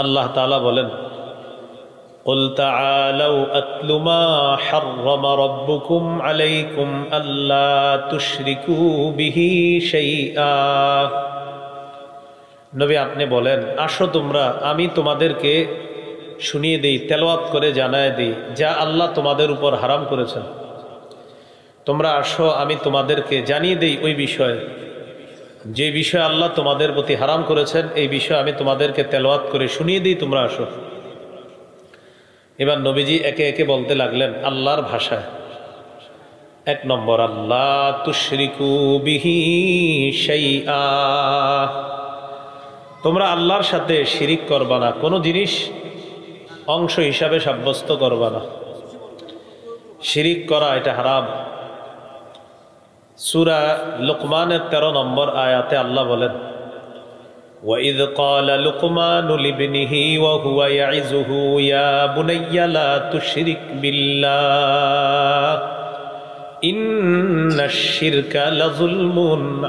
আল্লাহ তাআলা বলেন, قل تعالوا أتل ما حرم ربكم عليكم ألا تشركوا به شيئا। নবী আপনি বলেন, আসো তোমরা আমি তোমাদেরকে শুনিয়ে দেই, তেলাওয়াত করে জানায় দেই যা আল্লাহ তোমাদের উপর হারাম করেছেন। তোমরা আসো আমি তোমাদেরকে জানিয়ে দেই ওই বিষয়ে, যে বিষয় আল্লাহ তোমাদের প্রতি হারাম করেছেন এই বিষয়ে আমি তোমাদেরকে তেলাওয়াত করে শুনিয়ে দিই, তোমরা আসো। এবার নবীজি একে একে বলতে লাগলেন আল্লাহর ভাষায়। 1 নম্বর, আল্লাহ তুশরিকু বিহি শাইআ, তোমরা আল্লাহর সাথে শিরিক করবা না, কোনো জিনিস অংশ হিসাবে সাব্যস্ত করবা না। শিরিক করা এটা হারাম। সূরা লুকমানের 13 নম্বর আয়াতে আল্লাহ বলেন, وَإِذْ قَالَ لُقْمَانُ لِابْنِهِ وَهُوَ يَعِظُهُ يَا بُنَيَّ لَا تُشْرِكْ بِاللَّهِ إِنَّ الشِّرْكَ لَظُلْمٌ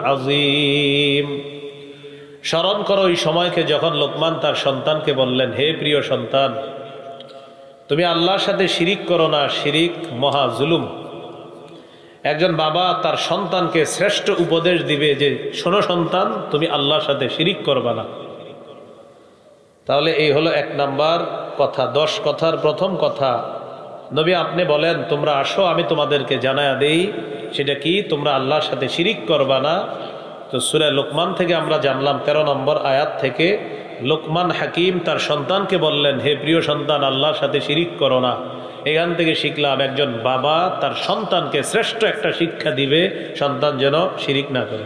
عَظِيمٌ। স্মরণ করো ওই সময়কে যখন লোকমান তার সন্তানকে বললেন, হে প্রিয় সন্তান, তুমি আল্লাহর সাথে শিরিক করো না, শিরিক মহা জুলুম। একজন বাবা তার সন্তানকে শ্রেষ্ঠ উপদেশ দিবে যে শোনো সন্তান, তুমি আল্লাহর সাথে শিরিক করবা না। তাহলে এই হলো 1 নাম্বার কথা, 10 কথার প্রথম কথা। নবী আপনি বলেন তোমরা আসো আমি তোমাদেরকে জানায়া দেই, সেটা কি? তোমরা আল্লাহর সাথে শিরিক করবা না। তো সূরা লোকমান থেকে আমরা জানলাম 13 নম্বর আয়াত থেকে লোকমান হাকিম তার সন্তানকে বললেন, হে প্রিয় সন্তান, আল্লাহর সাথে শিরিক করো না। এখান থেকে শিখলাম একজন বাবা তার সন্তানকে শ্রেষ্ঠ একটা শিক্ষা দিবে, সন্তান যেন শিরিক না করে।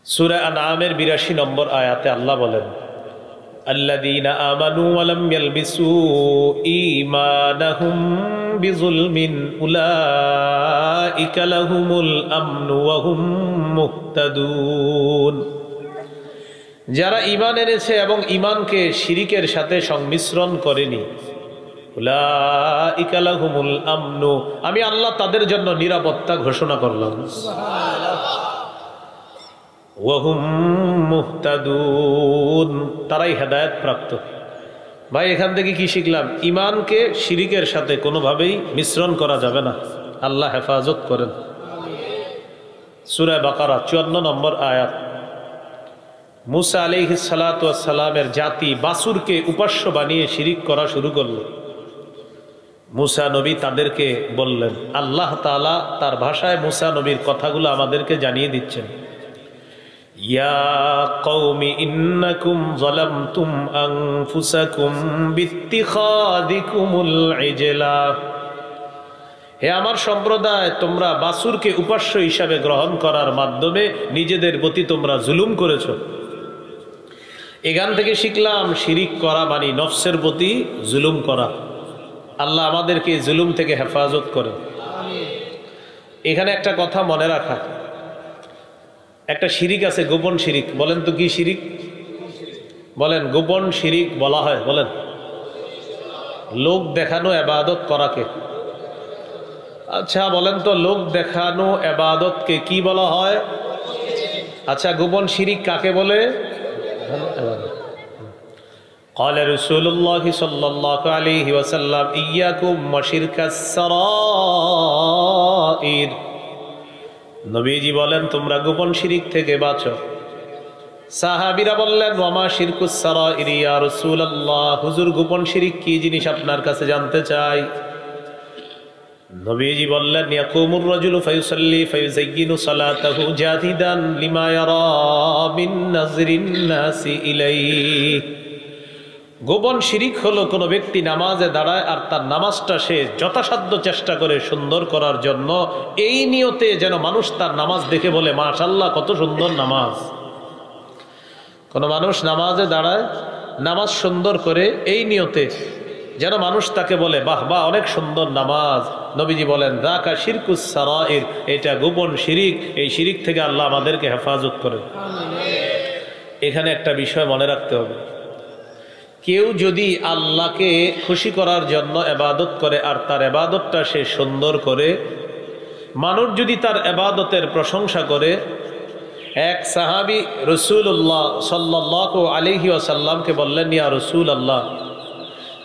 সূরা আনআমের 82 নম্বর আয়াতে আল্লাহ বলেন, আল্লাযীনা আমানু ওয়া লাম ইয়ালবিসু ঈমানাহুম বিযুলমিন উলাইকা লাহুমুল আমনু ওয়া হুম মুহতাদুন। যারা ঈমান এনেছে এবং ঈমানকে শিরিকের সাথে সংমিশ্রণ করেনি, উলাইকা লাহুমুল আমনু, আমি আল্লাহ তাদের জন্য নিরাপত্তা ঘোষণা করলাম, ওয়া হুম মুহতাদুন, তারাই হেদায়েত প্রাপ্ত। ভাই এখান থেকে কি শিখলাম? ঈমানকে শিরিকের সাথে কোনোভাবেই মিশ্রণ করা যাবে না। আল্লাহ হেফাজত করেন। সূরা বাকারা 54 নম্বর আয়াত, মুসা আলাইহিস সালাতু ওয়াস সালামের জাতি বাছুরকে উপাস্য বানিয়ে শিরিক করা শুরু করলো। মুসা নবী তাদেরকে বললেন, আল্লাহ তাআলা তার ভাষায় মুসা নবীর কথাগুলো আমাদেরকে জানিয়ে দিচ্ছেন, ইয়া কওমি ইন্নাকুম যালামতুম আনফুসাকুম বিত্তিখাদিকুমুল ইজলা, হে আমার সম্প্রদায়, তোমরা বাছুরকে উপাস্য হিসাবে গ্রহণ করার মাধ্যমে নিজেদের প্রতি তোমরা জুলুম করেছো। এখান থেকে শিখলাম শিরিক করা মানে নফসের প্রতি জুলুম করা। আল্লাহ আমাদেরকে জুলুম থেকে হেফাজত করেন। এখানে একটা কথা মনে রাখা, একটা শিরিক আছে গোপন শিরিক। বলেন তো কি শিরিক? বলেন, গোপন শিরিক বলা হয়, বলেন। লোক দেখানো ইবাদত করাকে। আচ্ছা বলেন তো, লোক দেখানো ইবাদতকে কি বলা হয়? আচ্ছা, গোপন শিরিক কাকে বলে? قال رسول الله صلى الله عليه وسلم إياكم وشرك السرائر, নবীজি বলেন তোমরা গোপন শিরিক থেকে বাঁচো। সাহাবীরা বললেন, ওয়ামা শিরকুস সারাইর ইয়া রাসূলুল্লাহ, হুজুর গোপন শিরিক কি জিনিস আপনার কাছে জানতে চাই। নবীজি বললেন, ইয়াকুমুর রাজুলু ফায়ুসাল্লি ফায়ুযায়্যিনু সালাতাহু জাহিদান লিমা ইয়ারা মিন নাযরিন নাসি ইলাইহি, গোপন শিরিক হলো কোনো ব্যক্তি নামাজে দাঁড়ায় আর তার নামাজটা সে যথাসাধ্য চেষ্টা করে সুন্দর করার জন্য, এই নিয়তে যেন মানুষ তার নামাজ দেখে বলে মাশাআল্লাহ কত সুন্দর নামাজ। কোন মানুষ নামাজে দাঁড়ায় নামাজ সুন্দর করে এই নিয়তে যেন মানুষ তাকে বলে বাহ বাহ অনেক সুন্দর নামাজ। নবীজি বলেন, যাকা শিরকুস সারাইর, এটা গোপন শিরিক। এই শিরিক থেকে আল্লাহ আমাদেরকে হেফাজত করেন। এখানে একটা বিষয় মনে রাখতে হবে, কেউ যদি আল্লাহকে খুশি করার জন্য ইবাদত করে আর তার ইবাদতটা সে সুন্দর করে, মানুষ যদি তার ইবাদতের প্রশংসা করে, এক সাহাবী রাসূলুল্লাহ সাল্লাল্লাহু আলাইহি ওয়াসাল্লামকে বললেন, ইয়া রাসূলুল্লাহ,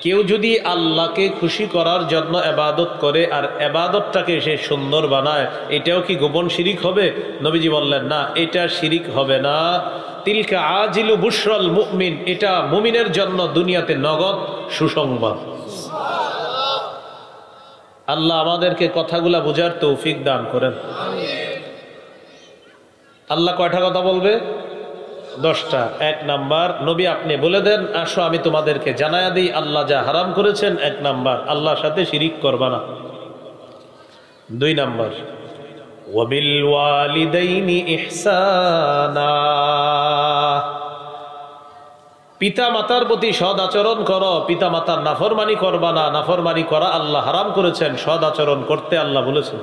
কেউ যদি আল্লাহকে খুশি করার জন্য ইবাদত করে আর ইবাদতটাকে সে সুন্দর বানায়, এটাও কি গোপন শিরিক হবে? নবীজি বললেন, না, এটা শিরিক হবে না। তিলকা আজিলু বুশরাল মুমিন, এটা মুমিনের জন্য দুনিয়াতে নগদ সুসংবাদ। আল্লাহ আমাদেরকে কথাগুলা বোঝার তৌফিক দান করেন। আল্লাহ কয়টা কথা বলবে? 10টা। 1 নাম্বার, নবী আপনি বলে দেন, আসো আমি তোমাদেরকে জানায়া দিই আল্লাহ যা হারাম করেছেন। 1 নাম্বার, আল্লাহর সাথে শিরিক করবা না। 2 নাম্বার, ওয়াবিল ওয়ালিদাইনি ইহসানা, পিতা মাতার প্রতি সদ আচরণ করো, পিতা মাতার নাফরমানি করবা না। নাফরমানি করা আল্লাহ হারাম করেছেন, সদ আচরণ করতে আল্লাহ বলেছেন।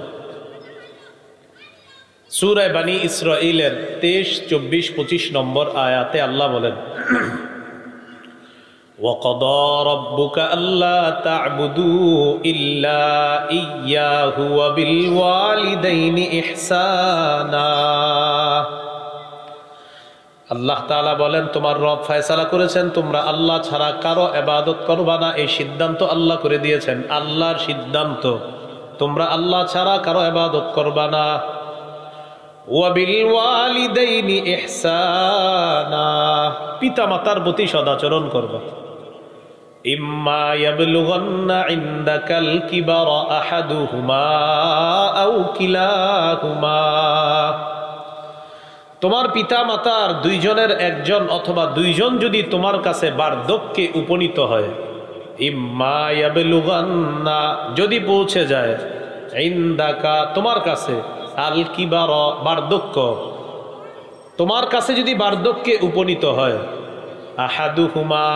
সূরা বানী ইসরাঈলের 23, 24, 25 নম্বর আয়াতে আল্লাহ বলেন, ওয়াকাদা রাব্বুকা আল্লা তা'বুদু ইল্লা ইয়্যাহু ওয়া বিল ওয়ালিদাইনি ইহসানা। আল্লাহ তাআলা বলেন, তোমার রব ফয়সালা করেছেন তোমরা আল্লাহ ছাড়া কারো ইবাদত করবা না। এই সিদ্ধান্ত আল্লাহ করে দিয়েছেন, আল্লাহর সিদ্ধান্ত, তোমরা আল্লাহ ছাড়া কারো ইবাদত করবা না। ওয়াবিল ওয়ালিদাইনি ইহসানা, পিতা মাতার প্রতি সদাচরণ করবা। ইম্মা ইয়াবলুগান্না ইনদাকাল কিবারা আহাদুহুমা আও কিলাহুমা, তোমার পিতা মাতার দুইজনের একজন অথবা দুইজন যদি তোমার কাছে বার্ধক্যে উপনীত হয়, ইম্মা ইয়াবলুগান্না, যদি পৌঁছে যায়, ইনদাকা, তোমার কাছে, আল কিবার, বার্ধক্য, তোমার কাছে যদি বার্ধক্যে উপনীত হয়, আহাদুহুমা,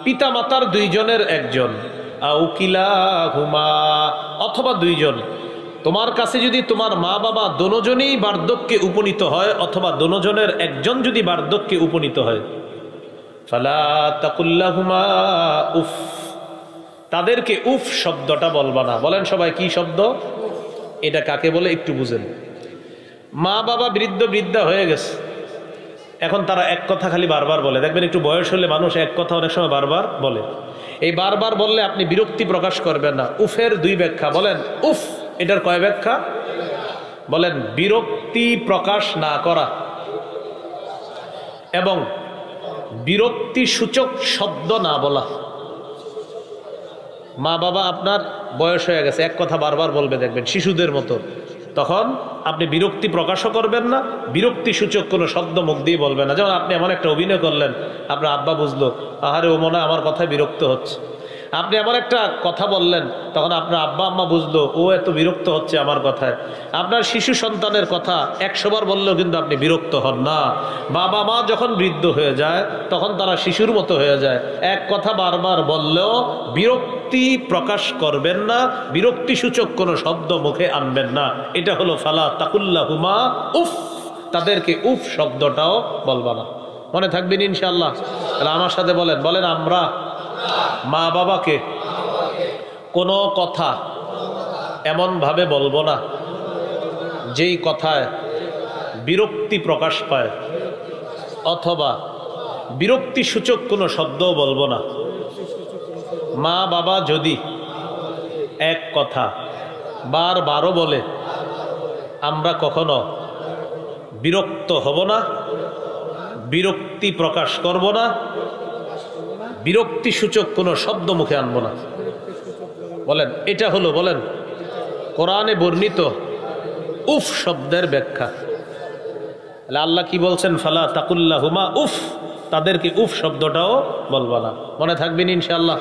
পিতা মাতার দুইজনের একজন, আও কিলাহুমা, অথবা দুইজন, তোমার কাছে যদি তোমার মা বাবা দোনোজনেই বার্ধক্যে উপনীত হয় অথবা দোনোজনের একজন যদি বার্ধক্যে উপনীত হয়, ফালা তাকুল্লাহুমা উফ, তাদেরকে উফ শব্দটা বলবা না। বলেন সবাই, কি শব্দ এটা? কাকে বলে একটু বুঝেন। মা বাবা বৃদ্ধ বৃদ্ধা হয়ে গেছে, এখন তারা এক কথা খালি বারবার বলে। দেখবেন একটু বয়স হলে মানুষ এক কথা অনেক সময় বারবার বলে। এই বারবার বললে আপনি বিরক্তি প্রকাশ করবেন না। উফের 2 ব্যাখ্যা। বলেন উফ, এটার কয় ব্যাখ্যা? বলেন বিরক্তি প্রকাশ না করা এবং বিরক্তি সূচক শব্দ না বলা। মা বাবা আপনার বয়স হয়ে গেছে, এক কথা বারবার বলবে, দেখবেন শিশুদের মতো, তখন আপনি বিরক্তি প্রকাশও করবেন না, বিরক্তি সূচক কোনো শব্দ মুখ দিয়ে বলবেন না। যেমন আপনি এমন একটা অভিনয় করলেন, আপনার আব্বা বুঝলো, আহারে ও মনে হয় আমার কথায় বিরক্ত হচ্ছে। আপনি এমন একটা কথা বললেন, তখন আপনার আব্বা আম্মা বুঝলো ও এত বিরক্ত হচ্ছে আমার কথায়। আপনার শিশু সন্তানের কথা 100 বার বললেও কিন্তু আপনি বিরক্ত হন না। বাবা মা যখন বৃদ্ধ হয়ে যায় তখন তারা শিশুর মতো হয়ে যায়। এক কথা বারবার বললেও বিরক্তি প্রকাশ করবেন না, বিরক্তি সূচক কোনো শব্দ মুখে আনবেন না। এটা হলো ফালা তাকুল্লাহুমা উফ, তাদেরকে উফ শব্দটাও বলবা না। মনে থাকবেন ইনশাআল্লাহ? তাহলে আমার সাথে বলেন, বলেন আমরা মা বাবাকে কোনো কথা এমনভাবে বলবো না যেই কথায় বিরক্তি প্রকাশ পায়, অথবা বিরক্তি সূচক কোনো শব্দও বলবো না। মা বাবা যদি এক কথা বারবারও বলে, আমরা কখনো বিরক্ত হব না, বিরক্তি প্রকাশ করব না, বিরক্তি সূচক কোনো শব্দ মুখে আনবো না। বলেন এটা হলো, বলেন কোরআনে বর্ণিত উফ শব্দের ব্যাখ্যা। আল্লাহ কি বলছেন? ফালা তাকুল্লাহুমা উফ, তাদেরকে উফ শব্দটাও বলবা না। মনে থাকবেন ইনশাআল্লাহ?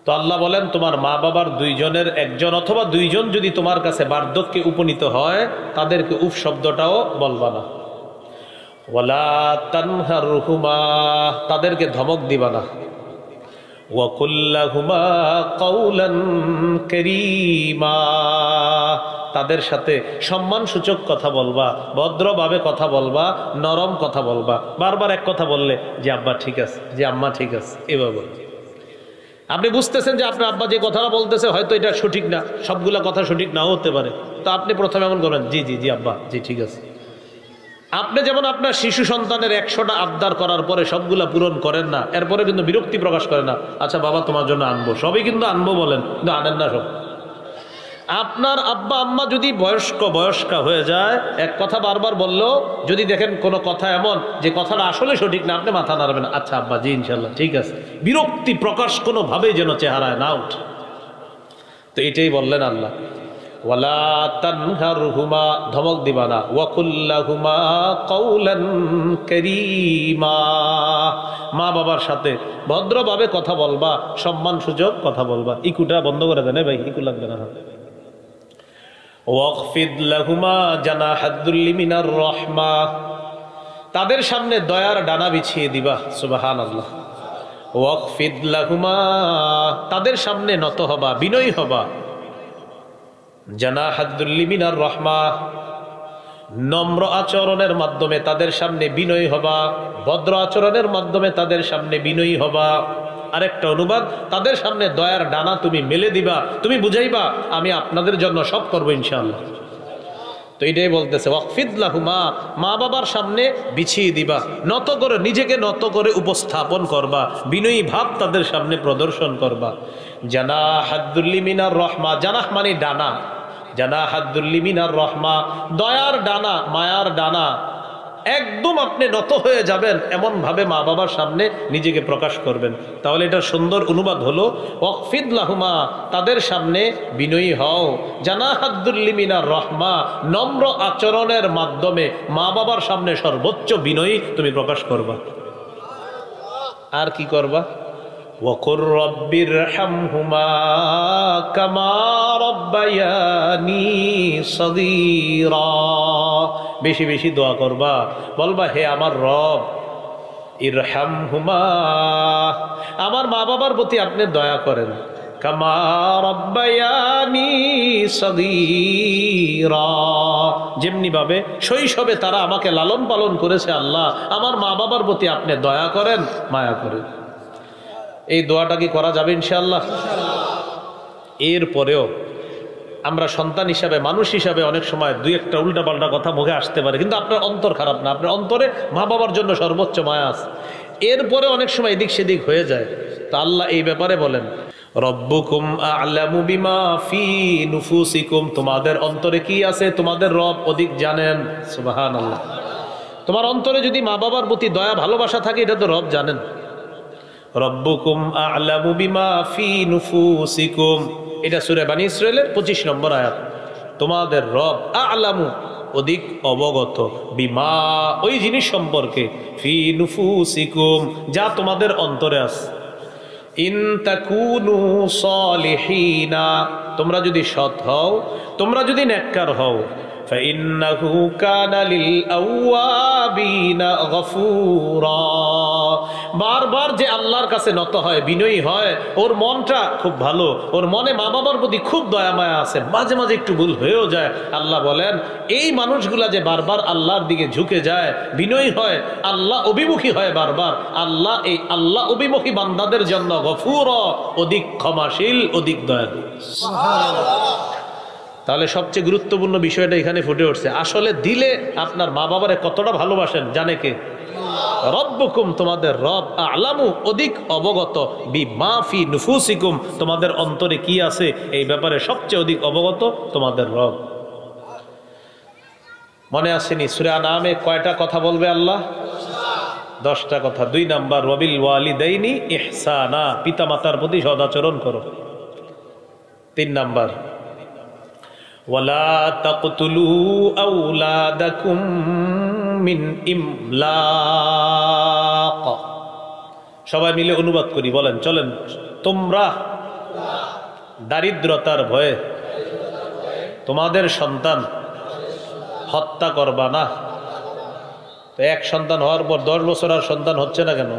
তো আল্লাহ বলেন, তোমার মা বাবার দুইজনের একজন অথবা দুইজন যদি তোমার কাছে বার্ধক্যে উপনীত হয়, তাদেরকে উফ শব্দটাও বলবা না। ওয়ালা তানহারহুমা, তাদেরকে ধমক দিবা না। ওয়া কুল্লাহুমা কাওলান কারীমা, তাদের সাথে সম্মানসূচক কথা বলবা, ভদ্রভাবে কথা বলবা, নরম কথা বলবা। বারবার এক কথা বললে যে আব্বা ঠিক আছে, যে আম্মা ঠিক আছে, এভাবে আপনি বুঝতেছেন যে আপনার আব্বা যে কথাটা বলতেছে হয়তো এটা সঠিক না, সবগুলা কথা সঠিক নাও হতে পারে। তো আপনি প্রথমে এমন করবেন, জি জি জি আব্বা, জি ঠিক আছে। আপনি যেমন আপনার শিশু সন্তানের 100টা আবদার করার পরে সবগুলা পূরণ করেন না, এরপরে কিন্তু বিরক্তি প্রকাশ করেন না, আচ্ছা বাবা তোমার জন্য আনবো, সবই কিন্তু আনবো বলেন, কিন্তু আনেন না সব। আপনার আব্বা আম্মা যদি বয়স্কা হয়ে যায়, এক কথা বারবার বললেও যদি দেখেন কোনো কথা এমন যে কথাটা আসলে সঠিক না, আপনি মাথা নাড়বেন, আচ্ছা আব্বা জি ইনশাল্লাহ ঠিক আছে। বিরক্তি প্রকাশ কোনোভাবেই যেন চেহারায় না উঠে। তো এটাই বললেন আল্লাহ, ওয়ালা তানহারহুমা, ধমক দিবা না, ওয়াকুল্লাহুমা কাওলান কারীমা, মা বাবার সাথে ভদ্রভাবে কথা বলবা, সম্মানসূচক কথা বলবা। ইকুটা বন্ধ করে দেন ভাই, ইকু লাগবে না। ওয়াকফিদ লাহুমা জানাহাদ-দুল্লি মিনার রাহমা, তাদের সামনে দয়ার ডানা বিছিয়ে দিবা। সুবহানাল্লাহ। ওয়াকফিদ লাহুমা, তাদের সামনে নত হবা, বিনয়ী হবা। জানাহাদ-দুল্লি মিনার রাহমা, নম্র আচরণের মাধ্যমে তাদের সামনে বিনয়ী হবা, ভদ্র আচরণের মাধ্যমে তাদের সামনে বিনয়ী হবা। আরেকটা অনুবাদ, তাদের সামনে দয়ার ডানা তুমি মেলে দিবা, তুমি বুঝাইবা আমি আপনাদের জন্য সব করবো ইনশাআল্লাহ। তো এটাই বলতেছে, ওয়াকফিদ লাহুমা, মা বাবার সামনে বিছিয়ে দিবা, নত করে, নিজেকে নত করে উপস্থাপন করবা, বিনয়ী ভাব তাদের সামনে প্রদর্শন করবা। জানাহাদ-দুল্লি মিনার রাহমা, জানাহ মানে ডানা, জানাহাদ-দুল্লি মিনার রাহমা, দয়ার ডানা, মায়ার ডানা। একদম আপনি নত হয়ে যাবেন এমন ভাবে মা বাবার সামনে নিজেকে প্রকাশ করবেন। তাহলে এটার সুন্দর অনুবাদ হলো, ওয়াকফিদ লাহুমা, তাদের সামনে বিনয়ী হও, জানাহাদ-দুল্লি মিনার রাহমা, নম্র আচরণের মাধ্যমে মা বাবার সামনে সর্বোচ্চ বিনয়ী তুমি প্রকাশ করবা। আর কি করবা? ওয়াকুর রব্বিরহামহুমা কামা রাব্বায়ানি সগীরা, বেশি বেশি দোয়া করবা, বলবা হে আমার রব, ইরহামহুমা, আমার মা বাবার প্রতি আপনি দয়া করেন, কামা রাব্বায়ানি সগীরা, যেমনি ভাবে শৈশবে তারা আমাকে লালন পালন করেছে, আল্লাহ আমার মা বাবার প্রতি আপনি দয়া করেন, মায়া করেন। এই দোয়াটা কি করা যাবে ইনশাআল্লাহ? এরপরেও আমরা সন্তান হিসাবে, মানুষ হিসাবে অনেক সময় দুই একটা উল্টাপাল্টা কথা মুখে আসতে পারে, কিন্তু আপনার অন্তর খারাপ না, আপনার অন্তরে মা বাবার জন্য সর্বোচ্চ মায়া আছে। এরপরে অনেক সময় এদিক সেদিক হয়ে যায়। তো আল্লাহ এই ব্যাপারে বলেন, রব্বুকুম আ'লামু বিমা ফি নুফুসিকুম, তোমাদের অন্তরে কি আছে তোমাদের রব অধিক জানেন। সুবহানাল্লাহ। তোমার অন্তরে যদি মা বাবার প্রতি দয়া ভালোবাসা থাকে, এটা তো রব জানেন। রব্বুকুম আ'লামু বিমা ফি নুফুসিকুম, এটা সূরা বনী ইসরাঈলের 25 নম্বর আয়াত। তোমাদের রব আ'লামু, অধিক অবগত, বিমা, ওই জিনিস সম্পর্কে, ফি নুফুসিকুম, যা তোমাদের অন্তরে আছে। ইন তাকুনু সালিহিনা, তোমরা যদি সৎ হও, তোমরা যদি নেককার হও, ফাইন্নাহু কানা লিল আওয়াবিনা গফুরা, বারবার যে আল্লাহর কাছে নত হয়, বিনয়ী হয়, ওর মনটা খুব ভালো, ওর মনে মা বাবার প্রতি খুব দয়া মায়া আছে, মাঝে মাঝে একটু ভুল হয়েও যায়। আল্লাহ বলেন এই মানুষগুলা যে বারবার আল্লাহর দিকে ঝুঁকে যায়, বিনয়ী হয়, আল্লাহ অভিমুখী হয় বারবার, আল্লাহ এই আল্লাহ অভিমুখী বান্দাদের জন্য গফুর, অধিক ক্ষমাশীল, অধিক দয়ালু। তাহলে সবচেয়ে গুরুত্বপূর্ণ বিষয়টা এখানে ফুটে উঠছে, আসলে দিলে আপনার মা বাবারে কতটা ভালোবাসেন জানে কে? রব্বুকুম, তোমাদের রব, আ'লামু, অধিক অবগত, বিমা ফি নুফুসিকুম, তোমাদের অন্তরে কি আছে এই ব্যাপারে সবচেয়ে অধিক অবগত তোমাদের রব। মনে আসেনি সূরা আনআমে কয়টা কথা বলবে আল্লাহ? 10টা কথা। 2 নাম্বার, ওয়াবিল ওয়ালিদাইনি ইহসানা, পিতামাতার প্রতি সদাচরণ করো। 3 নাম্বার, ওয়ালা তাকতুলু আওলাদাকুম মিন ইমলাক। সবাই মিলে অনুবাদ করি, বলেন চলেন। তোমরা দারিদ্রতার ভয়ে তোমাদের সন্তান হত্যা করবা না। তো এক সন্তান হওয়ার পর 10 বছর আর সন্তান হচ্ছে না কেন?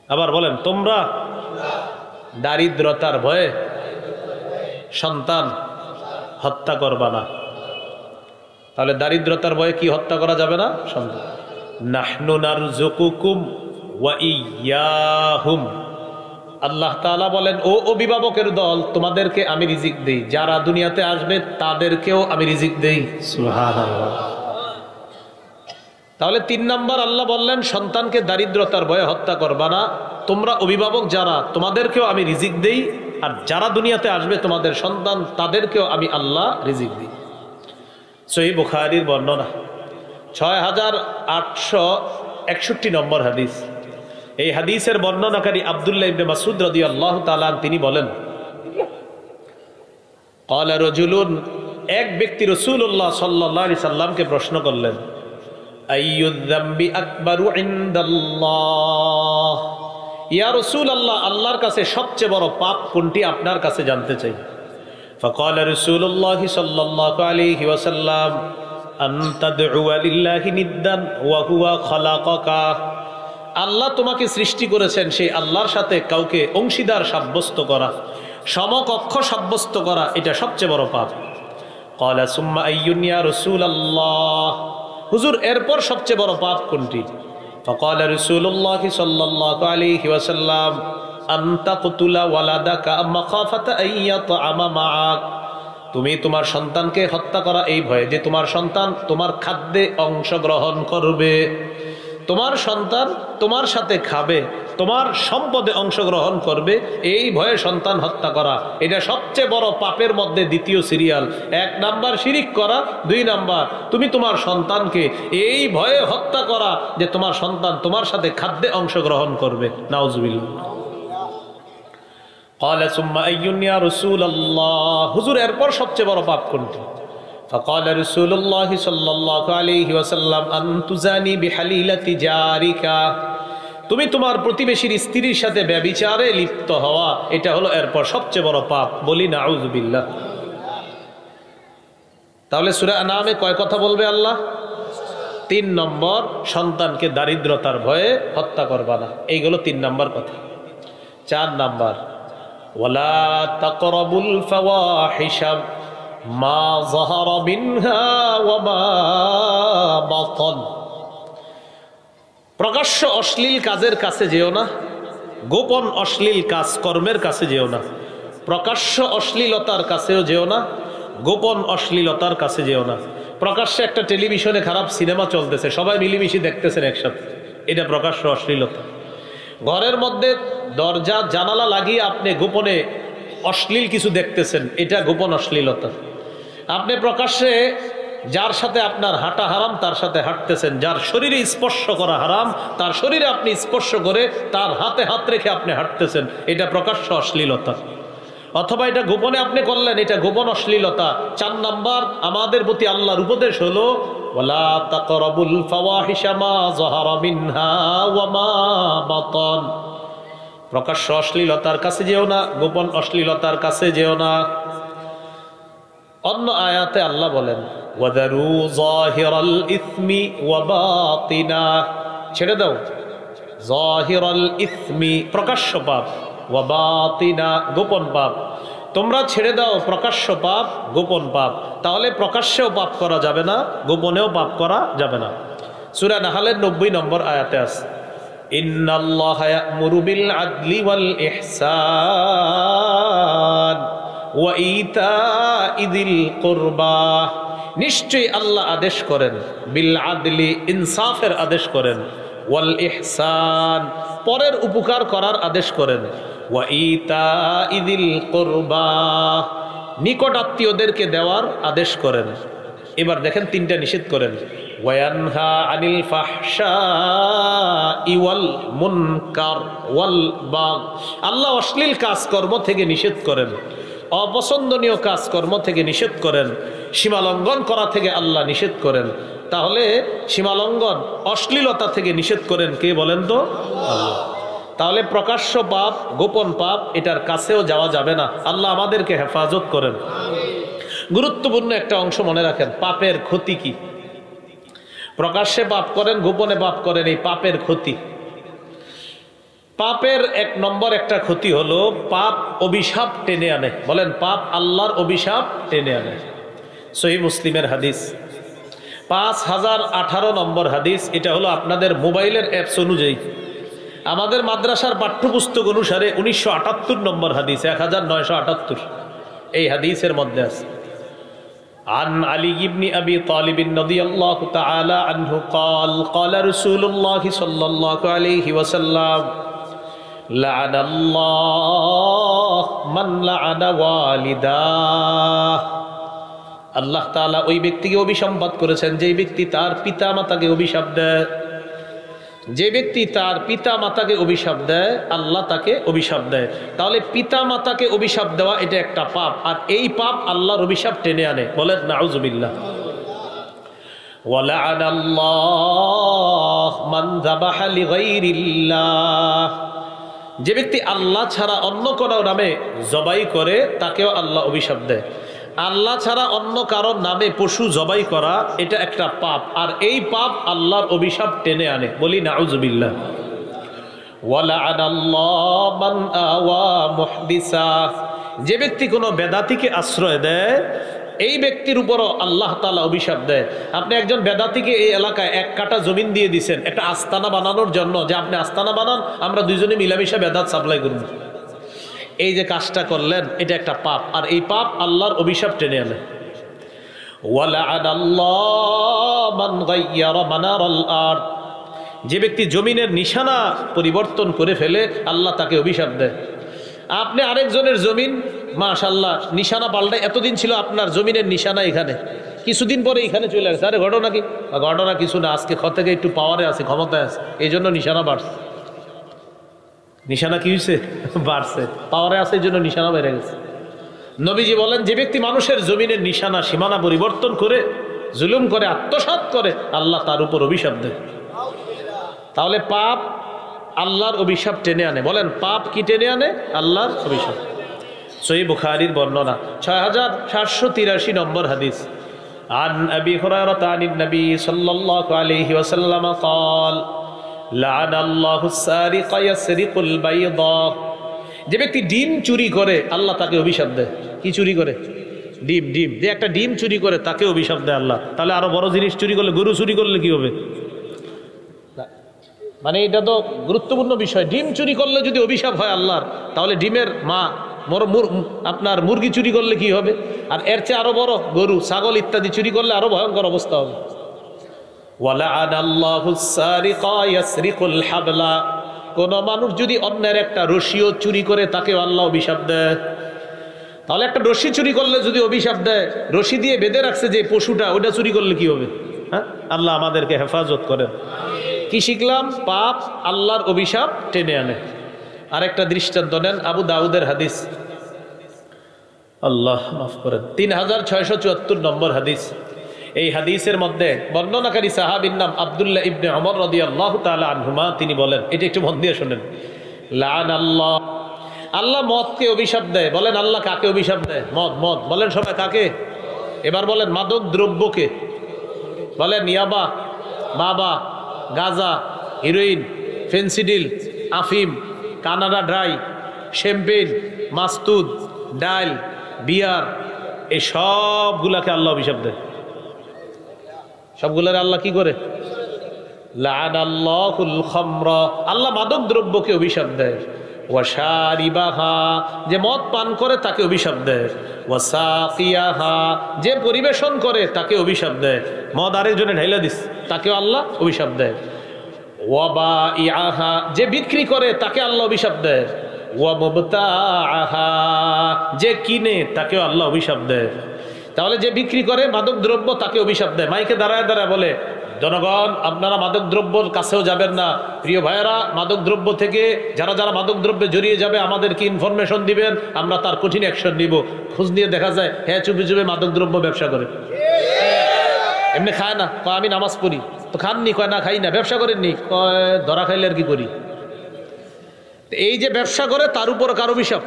আবার বলেন, তোমরা দারিদ্রতার ভয়ে সন্তান হত্যা করবা না। তাহলে দারিদ্রতার ভয়ে কি হত্যা করা যাবে না? সন্তান। নাহনু নারযুকুকুম ওয়া ইয়্যাহুম, আল্লাহ তাআলা বলেন, ও অভিভাবকের দল, তোমাদেরকে আমি রিজিক দেই, যারা দুনিয়াতে আসবে তাদেরকেও আমি রিজিক দেই। সুবহানাল্লাহ। তাহলে 3 নাম্বার আল্লাহ বললেন, সন্তানকে দারিদ্রতার ভয়ে হত্যা করবা না। তোমরা অভিভাবক যারা, তোমাদেরকেও আমি রিজিক দেই, আর যারা দুনিয়াতে আসবে তোমাদের সন্তান, তাদেরকেও আমি আল্লাহ রিজিক দিই। সহিহ বুখারীর বর্ণনা 6861 নম্বর হাদিস। এই হাদিসের বর্ণনাকারী আব্দুল্লাহ ইবনে মাসউদ রাদিয়াল্লাহু তাআলা তিনি বলেন, ক্বালা রাজুলুন, এক ব্যক্তি রাসূলুল্লাহ সাল্লাল্লাহু আলাইহি সাল্লামকে প্রশ্ন করলেন, আইয়ুয যামবি আকবারু ইনদাল্লাহ, ইয়া রাসূলুল্লাহ, আল্লাহর কাছে সবচেয়ে বড় পাপ কোনটি আপনার কাছে জানতে চাই। ফাকালা রাসূলুল্লাহ সাল্লাল্লাহু আলাইহি ওয়াসাল্লাম, আন তাদউ লিল্লাহি নিদ্দান ওয়া হুয়া খালাকাকা, আল্লাহ তোমাকে সৃষ্টি করেছেন, সেই আল্লাহর সাথে কাউকে অংশীদার সাব্যস্ত করা, সমকক্ষ সাব্যস্ত করা, এটা সবচেয়ে বড় পাপ। ক্বালা সুম্মা আইয়ুন ইয়া রাসূলুল্লাহ, হুজুর এরপর সবচেয়ে বড় পাপ কোনটি? ফাকালা রাসূলুল্লাহ সাল্লাল্লাহু আলাইহি ওয়াসাল্লাম, আন তাকতুলা ওয়ালাদাকা মাখাফাতা আইয়াতআমা মাআক, তুমি তোমার সন্তানকে হত্যা করা এই ভয়ে যে তোমার সন্তান তোমার খাদ্যে অংশগ্রহণ করবে, তোমার সন্তান তোমার সাথে খাবে, তোমার সম্পদে অংশগ্রহণ করবে, এই ভয়ে সন্তান হত্যা করা, এটা সবচেয়ে বড় পাপের মধ্যে দ্বিতীয় সিরিয়াল। 1 নাম্বার শিরিক করা, 2 নাম্বার তুমি তোমার সন্তানকে এই ভয়ে হত্যা করা যে তোমার সন্তান তোমার সাথে খাদ্যে অংশগ্রহণ করবে। নাউজুবিল্লাহ। ক্বালা সুম্মা আইয়ুন ইয়া রাসূলুল্লাহ, হুজুর এরপর সবচেয়ে বড় পাপ কোনটি? ফাকালা রাসূলুল্লাহ সাল্লাল্লাহু আলাইহি ওয়াসাল্লাম, আন তুজানি বিহালিলাতি জারিকা, তুমি তোমার প্রতিবেশীর স্ত্রীর সাথে ব্যভিচারে লিপ্ত হওয়া, এটা হলো এরপর সবচেয়ে বড় পাপ। বলি নাউজুবিল্লাহ। তাহলে সূরা আনামে কয় কথা বলবে আল্লাহ? 3 নম্বর, সন্তানকে দারিদ্রতার ভয়ে হত্যা করবা না, এইগুলো 3 নম্বর কথা। 4 নম্বর, ওয়ালা তাকরাবুল ফাওয়াহিশা মা যাহারা মিনহা ওয়া মা বাতান, প্রকাশ্য অশ্লীল কাজের কাছে যেও না, গোপন অশ্লীল কাজ কর্মের কাছে যেও না। প্রকাশ্য অশ্লীলতার কাছেও যেও না, গোপন অশ্লীলতার কাছে যেও না। প্রকাশ্যে একটা টেলিভিশনে খারাপ সিনেমা চলতেছে, সবাই মিলেমিশে দেখতেছেন একসাথে, এটা প্রকাশ্য অশ্লীলতা। ঘরের মধ্যে দরজা জানালা লাগিয়ে আপনি গোপনে অশ্লীল কিছু দেখতেছেন, এটা গোপন অশ্লীলতা। আপনি প্রকাশ্যে যার সাথে আপনার হাঁটা হারাম তার সাথে হাঁটতেছেন, যার শরীরে স্পর্শ করা হারাম তার শরীরে আপনি স্পর্শ করে তার হাতে হাত রেখে আপনি হাঁটতেছেন, এটা প্রকাশ্য অশ্লীলতা। অথবা এটা গোপনে আপনি করলেন, এটা গোপন অশ্লীলতা। 4 নাম্বার, আমাদের প্রতি আল্লাহর উপদেশ হলো, ওয়ালা তাকরাবুল ফাওয়াহিশা মা যাহারা মিনহা ওয়া মা বাতান, প্রকাশ্য অশ্লীলতার কাছে যেও না, গোপন অশ্লীলতার কাছে যেও না। অন্য আয়াতে আল্লাহ বলেন, ওয়াদারু যাহিরাল ইসমি ওয়া বাতিনা, ছেড়ে দাও যাহিরাল ইসমি প্রকাশ্য পাপ, ওয়া বাতিনা গোপন পাপ, তোমরা ছেড়ে দাও প্রকাশ্য পাপ গোপন পাপ। তাহলে প্রকাশ্যেও পাপ করা যাবে না, গোপনেও পাপ করা যাবে না। সূরা নাহলের 90 নম্বর আয়াতে আছে, ইন্নাল্লাহা ইয়া'মুরু বিল আদলি ওয়াল ইহসান ওয়া ইতা'i যিল কুরবা, নিশ্চয়ই আল্লাহ আদেশ করেন, বিল আদলি ইনসাফের আদেশ করেন, ওয়াল ইহসান পরের উপকার করার আদেশ করেন, ওয়া ইতা'i যিল কুরবা নিকট আত্মীয়দেরকে দেওয়ার আদেশ করেন। এবার দেখেন 3টা নিষেধ করেন, ওয়ায়ানহা আনিল ফাহশাই ওয়াল মুনকার ওয়াল বাগ, আল্লাহ অশ্লীল কাজকর্ম থেকে নিষেধ করেন, অপছন্দনীয় কাজকর্ম থেকে নিষেধ করেন, সীমালঙ্ঘন করা থেকে আল্লাহ নিষেধ করেন। তাহলে সীমালঙ্ঘন অশ্লীলতা থেকে নিষেধ করেন কে বলেন তো? আল্লাহ। তাহলে প্রকাশ্য পাপ গোপন পাপ এটার কাছেও যাওয়া যাবে না। আল্লাহ আমাদেরকে হেফাজত করেন। গুরুত্বপূর্ণ একটা অংশ মনে রাখেন, পাপের ক্ষতি কি। প্রকাশ্যে পাপ করেন, গোপনে পাপ করেন, এই পাপের ক্ষতি। পাপের 1 নম্বর একটা ক্ষতি হলো পাপ অভিশাপ টেনে আনে। বলেন, পাপ আল্লাহর অভিশাপ টেনে আনে। সহিহ মুসলিমের হাদিস 5018 নম্বর হাদিস, এটা হলো আপনাদের মোবাইলের অ্যাপস অনুযায়ী। আমাদের মাদ্রাসার পাঠ্যপুস্তক অনুসারে 1978 নম্বর হাদিস, 1978 এই হাদিসের মধ্যে আছে عن علي بن أبي طالب رضي الله تعالى عنه قال قال رسول الله صلى الله عليه وسلم لعن الله من لعن والداه আল্লাহ তাআলা ওই ব্যক্তিকে অভিসম্পাত করেছেন যে ব্যক্তি তার পিতা মাতাকে অভিশাপ দেয়। যে ব্যক্তি তার পিতা মাতাকে অভিশাপ দেয় আল্লাহ তাকে অভিশাপ দেয়। তাহলে পিতা মাতাকে অভিশাপ দেওয়া এটা একটা পাপ, আর এই পাপ আল্লাহর অভিশাপ টেনে আনে। বলেন নাউজুবিল্লাহ। ওয়ালা'নাল্লাহু মান যাবাহা লিগাইরিল্লাহ, যে ব্যক্তি আল্লাহ ছাড়া অন্য কারো নামে জবাই করে তাকেও আল্লাহ অভিশাপ দেয়। আল্লাহ ছাড়া অন্য কারোর নামে পশু জবাই করা এটা একটা পাপ, আর এই পাপ আল্লাহর অভিশাপ টেনে আনে। বলি নাউজুবিল্লাহ। ওয়ালা'নাল্লাহু মান আওয়া মুহদিসা, যে ব্যক্তি কোনো বেদাতিকে আশ্রয় দেয় এই ব্যক্তির উপরও আল্লাহ তাআলা অভিশাপ দেয়। আপনি একজন বেদাতিকে এই এলাকায় 1 কাঠা জমিন দিয়ে দিয়েছেন একটা আস্তানা বানানোর জন্য, যে আপনি আস্তানা বানান, আমরা দুইজনে মিলামিশা বেদাত সাপ্লাই করব। এই যে কাজটা করলেন এটা একটা পাপ, আর এই পাপ আল্লাহর অভিশাপ টেনে আনে। ওয়ালা'নাল্লাহু মান গায়্যারা মানারাল আরদ, যে ব্যক্তি জমিনের নিশানা পরিবর্তন করে ফেলে আল্লাহ তাকে অভিশাপ দেয়। আপনি আরেকজনের জমিন মাশাআল্লাহ নিশানা পাল্টায়, এতদিন ছিল আপনার জমিনের নিশানা এখানে, কিছুদিন পরে এখানে চলে আসছে। আরে ঘটনা কি? ঘটনা কিছু না, আজকে থেকে একটু পাওয়ারে আছে, ক্ষমতায় আছে, এই জন্য নিশানা বাড়ছে। নিশানা কি হয়েছে? বাড়ছে। পাওয়ারে আছে এই জন্য নিশানা বেড়ে গেছে। নবীজি বলেন যে ব্যক্তি মানুষের জমিনের নিশানা সীমানা পরিবর্তন করে জুলুম করে আত্মসাৎ করে আল্লাহ তার উপর অভিশাপ দেয়। তাহলে পাপ আল্লাহর অভিশাপ টেনে আনে। বলেন পাপ কি টেনে আনে? আল্লাহর অভিশাপ। সহিহ বুখারীর বর্ণনা 6783 নম্বর হাদিস। আন আবি হুরায়রা আনিন নবী সাল্লাল্লাহু আলাইহি ওয়াসাল্লাম قال لعن الله السارق يسرق البيضة, যে ব্যক্তি ডিম চুরি করে আল্লাহ তাকে অভিশাপ দেয়। কি চুরি করে? ডিম। ডিম যে একটা ডিম চুরি করে তাকে অভিশাপ দেয় আল্লাহ। তাহলে আরো বড় জিনিস চুরি করলে, গরু চুরি করলে কি হবে? মানে এটা তো গুরুত্বপূর্ণ বিষয়। ডিম চুরি করলে যদি অভিশাপ হয় আল্লাহর, তাহলে ডিমের মা আপনার মুরগি চুরি করলে কি হবে? আর এর চেয়ে আরো বড় গরু ছাগল ইত্যাদি চুরি করলে আরো ভয়ঙ্কর অবস্থা হবে। ওয়ালা'নাল্লাহু সারিকা ইয়াসরিকুল হাবলা, কোন মানুষ যদি অন্যের একটা রশিও চুরি করে তাকে আল্লাহ অভিশাপ দেয়। তাহলে একটা রশি চুরি করলে যদি অভিশাপ দেয়, রশি দিয়ে বেঁধে রাখছে যে পশুটা, ওটা চুরি করলে কি হবে? হ্যাঁ, আল্লাহ আমাদেরকে হেফাজত করেন। কি শিখলাম? পাপ আল্লাহর অভিশাপ টেনে আনে। আরেকটা দৃষ্টান্ত নেন, আবু দাউদের হাদিস, আল্লাহ মাফ করেন, 3674 নম্বর হাদিস। এই হাদিসের মধ্যে বর্ণনাকারী সাহাবীর নাম আব্দুল্লাহ ইবনে ওমর রাদিয়াল্লাহু তাআলা আনহুমা, তিনি বলেন, এটা একটু মন দিয়ে শুনেন, লাআনাল্লাহ, আল্লাহ মদকে অভিশাপ দেয়। বলেন আল্লাহ কাকে অভিশাপ দেয়? মদ। মদ বলেন সবাই কাকে? এবার বলেন মাদক দ্রব্যকে। বলেন ইয়াবা, বাবা, গাঁজা, হিরোইন, ফেন্সিডিল, আফিম, কানাডা ড্রাই, শ্যাম্পেন, মাস্তুদ, ডাইল, বিয়ার, এই সবগুলাকে আল্লাহ অভিশাপ দেয়। সবগুলার আল্লাহ কি করে? লাআনাল্লাহুল খামরা, আল্লাহ মাদক দ্রব্যকে অভিশাপ দেয়। ওয়াশারিবাহা, যে মদ পান করে তাকে অভিশাপ দেয়। ওয়াসাকিয়াহা, যে পরিবেশন করে তাকে অভিশাপ দেয়। মদ আরেকজনে ঢাইলা দিস তাকেও আল্লাহ অভিশাপ দেয়। ওয়াবাইআহা, যে বিক্রি করে তাকে আল্লাহ অভিশাপ দেয়। ওয়ামুবতাআহা, যে কিনে তাকেও আল্লাহ অভিশাপ দেয়। তাহলে যে বিক্রি করে মাদক দ্রব্য তাকে অভিশাপ দেয়। মাইকে দাঁড়ায় দাঁড়ায় বলে, জনগণ আপনারা মাদক দ্রব্যর কাছেও যাবেন না। প্রিয় ভাইয়েরা, মাদক দ্রব্য থেকে যারা যারা মাদক দ্রব্যে জড়িয়ে যাবে আমাদেরকে ইনফরমেশন দিবেন, আমরা তার কঠিন অ্যাকশন নিব। খোঁজ নিয়ে দেখা যায় হ্যাঁ চুপে চুপে মাদক দ্রব্য ব্যবসা করে। এমনি খায় না, কয় আমি নামাজ পড়ি। তো খাননি? কয় না খাই না। ব্যবসা করেননি? কয় ধরা খাইলে আর কি করি। এই যে ব্যবসা করে তার উপর কার অভিশাপ?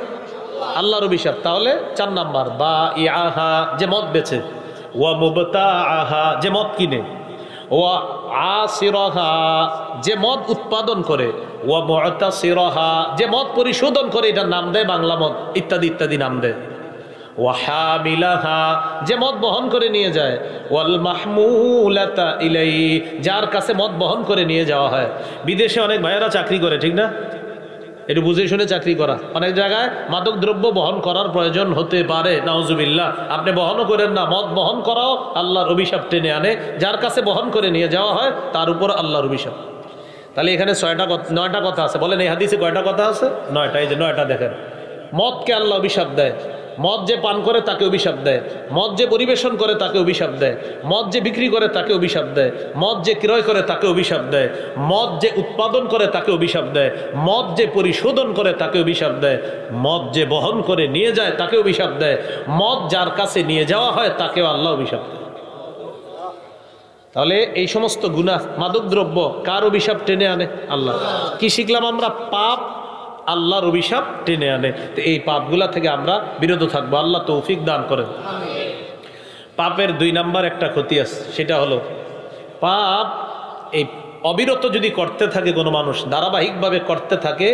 আল্লাহর অভিশাপ। তাহলে 4 নাম্বার, বা ইয়াহা, যে মদ বেচে। ওয়া মুবতাআহা, যে মদ কিনে। ওয়া আসিরাহা, যে মদ উৎপাদন করে। ওয়া মুতাসিরাহা, যে মদ পরিশোধন করে, এটার নাম দেয় বাংলা মদ, ইত্যাদি ইত্যাদি নাম দেয়। ওয়াহামিলাহা, যে মদ বহন করে নিয়ে যায়, ওয়াল মাহমুলাতা ইলাই, যার কাছে মদ বহন করে নিয়ে যাওয়া হয়। বিদেশে অনেক ভাইয়েরা চাকরি করে, ঠিক না? একটু বুঝে শুনে চাকরি করা। অনেক জায়গায় মাদক দ্রব্য বহন করার প্রয়োজন হতে পারে, নাউজুবিল্লাহ। আপনি বহনও করেন না, মদ বহন করাও আল্লাহর অভিশাপ টেনে আনে। যার কাছে বহন করে নিয়ে যাওয়া হয় তার উপর আল্লাহর অভিশাপ। তাহলে এখানে 9টা কথা আছে। বলেন এই হাদিসে কয়টা কথা আছে? 9টা। এই যে 9টা দেখেন। মদকে আল্লাহ অভিশাপ দেয়। মদ যে পান করে তাকে অভিশাপ দেয়, মদ যে পরিবেশন করে তাকে অভিশাপ দেয়, মদ যে বিক্রি করে তাকে অভিশাপ দেয়, মদ যে ক্রয় করে তাকে অভিশাপ দেয়, মদ যে উৎপাদন করে তাকে অভিশাপ দেয়, মদ যে পরিশোধন করে তাকে অভিশাপ দেয়, মদ যে বহন করে নিয়ে যায় তাকে অভিশাপ দেয়, মদ যার কাছে নিয়ে যাওয়া হয় তাকেও আল্লাহ অভিশাপ দেয়। তাহলে এই সমস্ত গুনাহ, মাদকদ্রব্য কার অভিশাপ টেনে আনে? আল্লাহ। কি শিখলাম আমরা? পাপ আল্লাহর অভিশাপ টেনে আনে। তো এই পাপগুলা থেকে আমরা বিরত থাকবো, আল্লাহ তৌফিক দান করেন। পাপের 2 নাম্বার একটা ক্ষতি আছে, সেটা হলো পাপ এই অবিরত যদি করতে থাকে কোনো মানুষ, ধারাবাহিকভাবে করতে থাকে,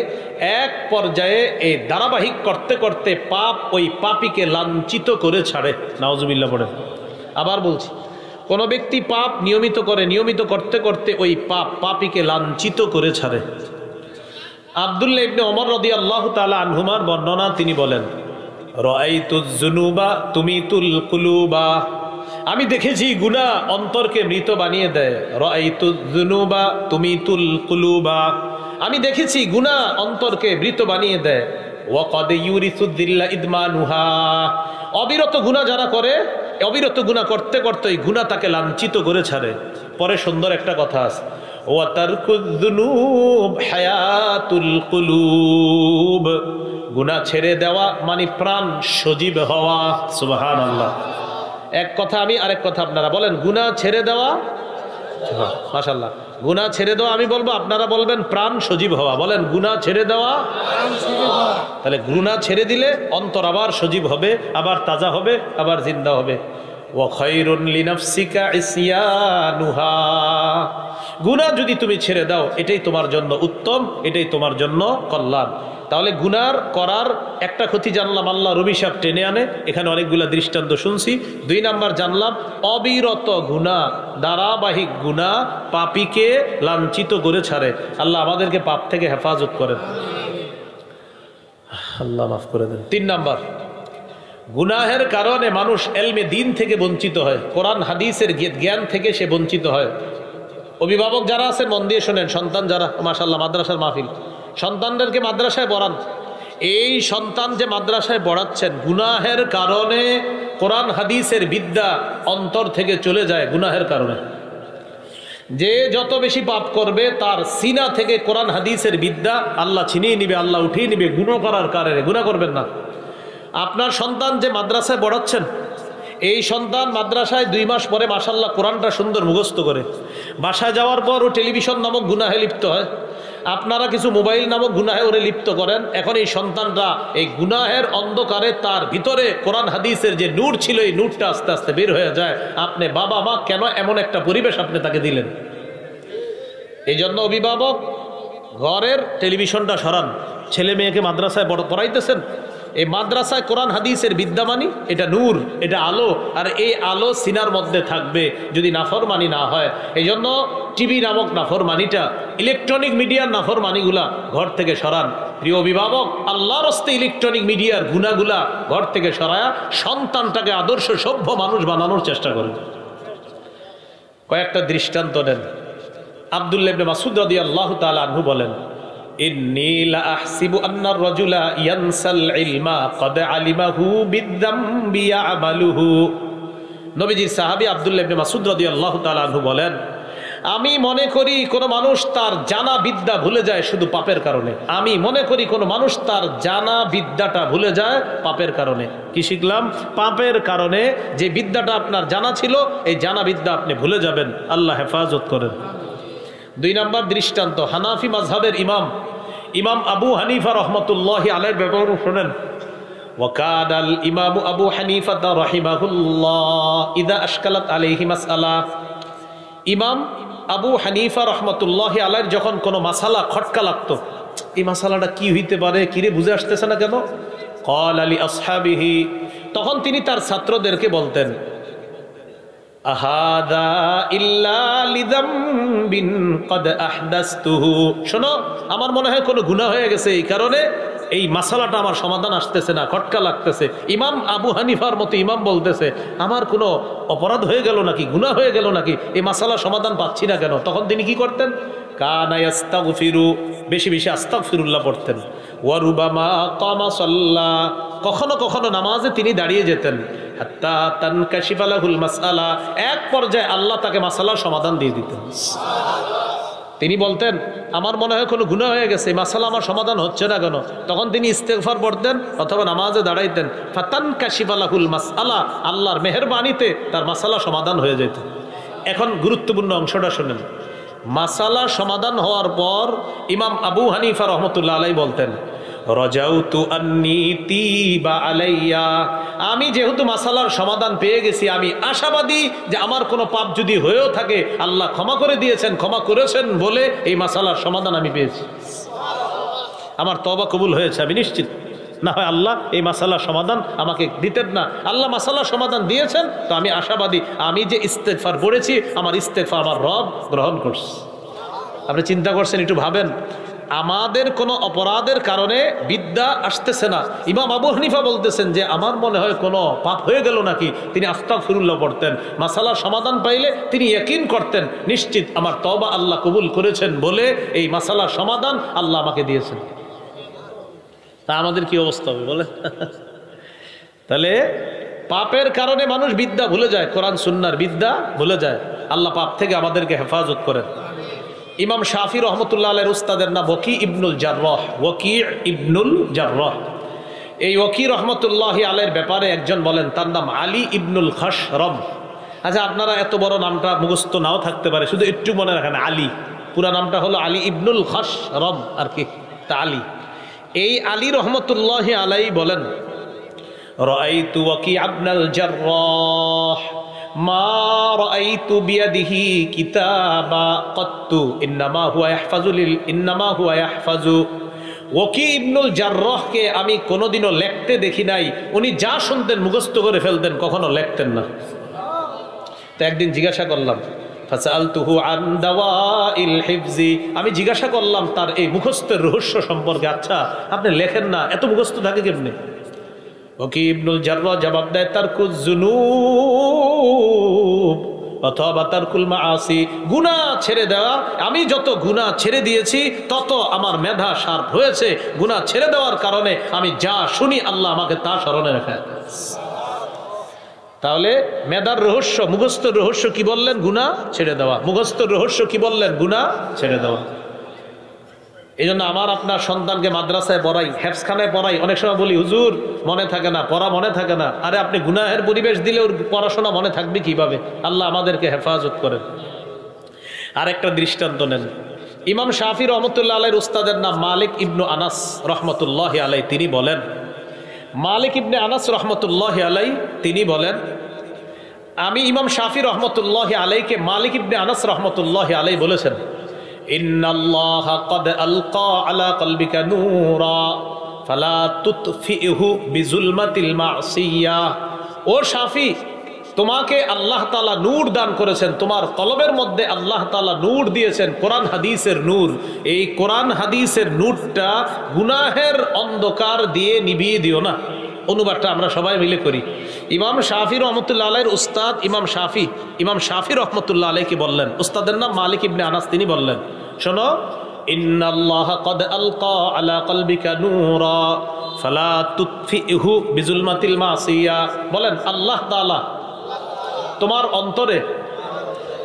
এক পর্যায়ে এই ধারাবাহিক করতে করতে পাপ ওই পাপীকে লাঞ্ছিত করে ছাড়ে। নাউজুবিল্লাহ পড়ে। আবার বলছি, কোনো ব্যক্তি পাপ নিয়মিত করে, নিয়মিত করতে করতে ওই পাপীকে লাঞ্ছিত করে ছাড়ে। আব্দুল্লাহ ইবনে ওমর রাদিয়াল্লাহু তাআলা আনহুমার বর্ণনা, তিনি বলেন, রাআইতুজ যুনুবা তুমিতুল কুলুবা, আমি দেখেছি গুনাহ অন্তরকে মৃত বানিয়ে দেয়। রাআইতুজ যুনুবা তুমিতুল কুলুবা, আমি দেখেছি গুনাহ অন্তরকে মৃত বানিয়ে দেয়। ওয়া ক্বাদ ইউরিসুদ্দিল্লা ইদমানুহা, অবিরত গুনাহ যারা করে, অবিরত গুনাহ করতে করতে ওই গুনাহ তাকে লাঞ্ছিত করে ছাড়ে। পরে সুন্দর একটা কথা আছে, ওয়া তারকুয যুনুব হায়াতুল কুলুব, গুনাহ ছেড়ে দেওয়া মানে প্রাণ সজীব হওয়া। সুবহানাল্লাহ। এক কথা আমি, আরেক কথা আপনারা বলেন। গুনাহ ছেড়ে দেওয়া, মাশাআল্লাহ, গুনাহ ছেড়ে দেওয়া আমি বলবো, আপনারা বলবেন প্রাণ সজীব হওয়া। বলেন গুনাহ ছেড়ে দেওয়া। তাহলে গুনাহ ছেড়ে দিলে অন্তর আবার সজীব হবে, আবার তাজা হবে, আবার জিন্দা হবে। ওয়া খায়রুন লিনাফসিকা ইসয়ানুহা, গুনাহ যদি তুমি ছেড়ে দাও এটাই তোমার জন্য উত্তম, এটাই তোমার জন্য কল্যাণ। তাহলে গুনাহ করার একটা ক্ষতি জানলাম, আল্লাহর অভিশাপ টেনে আনে। এখানে অনেকগুলো দৃষ্টান্ত শুনছি। 2 নাম্বার জানলাম, অবিরত গুনাহ, ধারাবাহিক গুনাহ পাপীকে লাঞ্ছিত করে ছাড়ে। আল্লাহ আমাদেরকে পাপ থেকে হেফাজত করেন, আল্লাহ মাফ করে দেন। 3 নাম্বার, গুনাহের কারণে মানুষ এলমে দিন থেকে বঞ্চিত হয়, কোরআন হাদিসের জ্ঞান থেকে সে বঞ্চিত হয়। অভিভাবক যারা আছেন মন দিয়ে শোনেন, সন্তান যারা, মাশাআল্লাহ মাদ্রাসার মাহফিল, সন্তানদেরকে মাদ্রাসায় পড়ান। এই সন্তান যে মাদ্রাসায় পড়াচ্ছেন, গুনাহের কারণে কোরআন হাদিসের বিদ্যা অন্তর থেকে চলে যায়। গুনাহের কারণে যে যত বেশি পাপ করবে তার সিনা থেকে কোরআন হাদিসের বিদ্যা আল্লাহ ছিনিয়ে নিবে, আল্লাহ উঠিয়ে নিবে। গুনাহ করার কারণে, গুনাহ করবেন না। আপনার সন্তান যে মাদ্রাসায় পড়াচ্ছেন, এই সন্তান মাদ্রাসায় 2 মাস পরে মাশাআল্লাহ কোরআনটা সুন্দর মুখস্থ করে, বাসায় যাওয়ার পর ও টেলিভিশন নামক গুনাহে লিপ্ত হয়, আপনারা কিছু মোবাইল নামক গুনাহে ওরে লিপ্ত করেন। এখন এই সন্তানরা এই গুনাহের অন্ধকারে তার ভিতরে কোরআন হাদিসের যে নূর ছিল, এই নূরটা আস্তে আস্তে বের হয়ে যায়। আপনি বাবা মা কেন এমন একটা পরিবেশ আপনি তাকে দিলেন? এই জন্য অভিভাবক ঘরের টেলিভিশনটা সরান। ছেলে মেয়েকে মাদ্রাসায় পড়াইতেছেন, এই মাদ্রাসায় কোরআন হাদিসের বিদ্যামানি, এটা নূর, এটা আলো, আর এই আলো সিনার মধ্যে থাকবে যদি নাফরমানি না হয়। এই জন্য টিভি নামক নাফরমানিটা, ইলেকট্রনিক মিডিয়ার নাফরমানিগুলা ঘর থেকে সরান। প্রিয় অভিভাবক, আল্লাহর হস্তে ইলেকট্রনিক মিডিয়ার গুনাহগুলা ঘর থেকে সরায়া সন্তানটাকে আদর্শ সভ্য মানুষ বানানোর চেষ্টা করেন। কয়েকটা দৃষ্টান্ত দেন। আব্দুল্লাহ ইবনে মাসউদ রাদিয়াল্লাহু তাআলা আনহু বলেন, ইন্নী লা আহসিবু আন্না আর-রাজুলা ইয়ানসাল ইলমা ক্বাদ আলিমাহু বিদ-দামবি ইয়ামালুহু। নবীজির সাহাবী আব্দুল্লাহ ইবনে মাসউদ রাদিয়াল্লাহু তাআলা আনহু বলেন, আমি মনে করি কোন মানুষ তার জানা বিদ্যা ভুলে যায় শুধু পাপের কারণে। আমি মনে করি কোন মানুষ তার জানা বিদ্যাটা ভুলে যায় পাপের কারণে। কি শিখলাম? পাপের কারণে যে বিদ্যাটা আপনার জানা ছিল, এই জানা বিদ্যা আপনি ভুলে যাবেন। আল্লাহ হেফাজত করেন। 2 নাম্বার দৃষ্টান্ত, হানাফি মাযহাবের ইমাম আবু হানিফা রাহমাতুল্লাহি আলাইহির ব্যাপারে শুনেন। ওয়াকাদাল ইমাম আবু হানিফা রাহিমাহুল্লাহ ইযা আশকালাত আলাইহি মাসআলা, ইমাম আবু হানিফা রাহমাতুল্লাহি আলাইহির যখন কোনো মাসালা খটকা লাগতো, এই মাসালাটা কি হইতে পারে, কিরে বুঝে আসতেছে না কেন, ক্বালা লি আসহাবিহি, তখন তিনি তার ছাত্রদেরকে বলতেন, আহাদা ইল্লা লিযামবিন ক্বাদ আহদাসতুহু, শোনো আমার মনে হয় কোনো গুনাহ হয়ে গেছে, এই কারণে এই মাসালাটা আমার সমাধান আসতেছে না, খটকা লাগতেছে। ইমাম আবু হানিফার মতো ইমাম বলতেছে, আমার কোনো অপরাধ হয়ে গেল নাকি, গুনাহ হয়ে গেল নাকি, এই মাসালা সমাধান পাচ্ছি না কেন? তখন তিনি কি করতেন? কানা ইস্তাগফিরু, বেশি বেশি আস্তাগফিরুল্লাহ পড়তেন। ওয়া রুবামা কামা সাল্লা, কখনো কখনো নামাজে তিনি দাঁড়িয়ে যেতেন। হাত্তা তানকাশিফা লাহুল মাসআলা, এক পর্যায়ে আল্লাহ তাকে মাসালার সমাধান দিয়ে দিতেন। তিনি বলতেন, আমার মনে হয় কোনো গুনাহ হয়ে গেছে, এই মাসালা আমার সমাধান হচ্ছে না কেন? তখন তিনি ইস্তেগফার পড়তেন অথবা নামাজে দাঁড়াইতেন। ফাতানকাশিফা লাহুল মাসআলা, আল্লাহর মেহেরবানিতে তার মাসালা সমাধান হয়ে যেত। এখন গুরুত্বপূর্ণ অংশটা শুনেন। মাসালা সমাধান হওয়ার পর ইমাম আবু হানিফা রহমতুল্লাহ আলাইহি বলতেন, রাজাউতু আন্নী তিবা আলাইয়া, আমি যেহেতু মাসালার সমাধান পেয়ে গেছি, আমি আশাবাদী যে আমার কোনো পাপ যদি হয়েও থাকে আল্লাহ ক্ষমা করে দিয়েছেন, ক্ষমা করেছেন বলে এই মাসালার সমাধান আমি পেয়েছি। আমার তওবা কবুল হয়েছে, আমি নিশ্চিত। না হয় আল্লাহ এই মাসালার সমাধান আমাকে দিতেন না। আল্লাহ মাসালার সমাধান দিয়েছেন, তো আমি আশাবাদী আমি যে ইস্তেগফার পড়েছি, আমার ইস্তেগফার আমার রব গ্রহণ করছে। আপনি চিন্তা করছেন, একটু ভাবেন, আমাদের কোনো অপরাধের কারণে বিদ্যা আসতেছে না, ইমাম আবু হানিফা বলতেছেন যে আমার মনে হয় কোনো পাপ হয়ে গেল নাকি, তিনি আস্তাগফিরুল্লাহ পড়তেন। মাসালার সমাধান পাইলে তিনি ইয়াকিন করতেন, নিশ্চিত আমার তওবা আল্লাহ কবুল করেছেন বলে এই মাসালার সমাধান আল্লাহ আমাকে দিয়েছেন। তা আমাদের কি অবস্থা হবে বলে? তাহলে পাপের কারণে মানুষ বিদ্যা ভুলে যায়, কোরআন সুন্নাহর বিদ্যা ভুলে যায়। আল্লাহ পাপ থেকে আমাদেরকে হেফাজত করেন। ইমাম শাফি রহমতুল্লাহ আলাইহির উস্তাদের নাম ওয়াকি ইবনুল জাররাহ, ওয়াকি ইবনুল জাররাহ। এই ওয়াকি রহমতুল্লাহি আলাইহির ব্যাপারে একজন বলেন তার নাম আলী ইবনুল খাশরম। আচ্ছা, আপনারা এত বড় নামটা মুখস্থ নাও থাকতে পারে, শুধু একটু মনে রাখেন, আলী পুরা নামটা হলো আলী ইবনুল খাশরম আর কি, তা আলী। এই আলী রহমতুল্লাহি আলাইহি বলেন, রাআইতু ওয়াকি ইবনুল জাররাহ মা রাআইতু বিয়াদিহি কিতাবা কাত্তু ইন্নামা হুয়া ইয়াহফাজু। ওয়াকি ইবনুল জাররাহকে আমি কোনোদিনও লিখতে দেখি নাই, উনি যা শুনতেন মুখস্থ করে ফেলতেন, কখনো লিখতেন না। তো একদিন জিজ্ঞাসা করলাম, ফাসালতুহু আন দাওয়াইল হিফজি, আমি জিজ্ঞাসা করলাম তার এই মুখস্থের রহস্য সম্পর্কে, আচ্ছা আপনি লেখেন না, এত মুখস্থ থাকে কেমনে? ওয়াকি ইবনুল জাররাহ জবাব দেয়, তারকুজ যুনুব অথবা তারকুল মাআসি, গুনাহ ছেড়ে দেওয়া। আমি যত গুনাহ ছেড়ে দিয়েছি তত আমার মেধা শার্প হয়েছে। গুনাহ ছেড়ে দেওয়ার কারণে আমি যা শুনি আল্লাহ আমাকে তা স্মরণে রাখে। তাহলে মেধার রহস্য, মুখস্থর রহস্য কি বললেন? গুনাহ ছেড়ে দেওয়া। মুখস্থর রহস্য কি বললেন? গুনাহ ছেড়ে দেওয়া। এই জন্য আমার আপনার সন্তানকে মাদ্রাসায় পড়াই, হেফজখানায় পড়াই, অনেক সময় বলি হুজুর মনে থাকে না, পড়া মনে থাকে না। আরে আপনি গুনাহের পরিবেশ দিলে ওর পড়াশোনা মনে থাকবে কিভাবে? আল্লাহ আমাদেরকে হেফাজত করেন। আর একটা দৃষ্টান্ত নেন, ইমাম শাফি রহমতুল্লাহ আলাইহির উস্তাদের নাম মালিক ইবনু আনাস রহমতুল্লাহ আলাই। তিনি বলেন, মালিক ইবনে আনাস রহমতুল্লাহ আলাই তিনি বলেন, আমি ইমাম শাফি রহমতুল্লাহ আলাইকে মালিক ইবনে আনাস রহমতুল্লাহ আলাই বলেছেন, ইন্নাল্লাহা ক্বাদ আলকা আলা কলবিকা নূরা ফালা তুতফিহু বিজুলমাতিল মাসিয়াহ। ও শাফি, তোমাকে আল্লাহ তাআলা নূর দান করেছেন, তোমার কলবের মধ্যে আল্লাহ তাআলা নূর দিয়েছেন, কোরআন হাদিসের নূর। এই কোরআন হাদিসের নূরটা গুনাহের অন্ধকার দিয়ে নিভিয়ে দিও না। অনুবাদটা আমরা সবাই মিলে করি। ইমাম শাফি রহমতুল্লাহ আলাইহির উস্তাদ ইমাম শাফি রহমতুল্লাহ আলাইহি বললেন, উস্তাদের নাম মালিক ইবনে আনাস, তিনি বললেন, শোনো, ইন্নাল্লাহা ক্বাদ আলকা আলা কলবিকা নূরা ফালা তুতফিহু বিজুলমাতিল মাসিয়া। বলেন, আল্লাহ তাআলা তোমার অন্তরে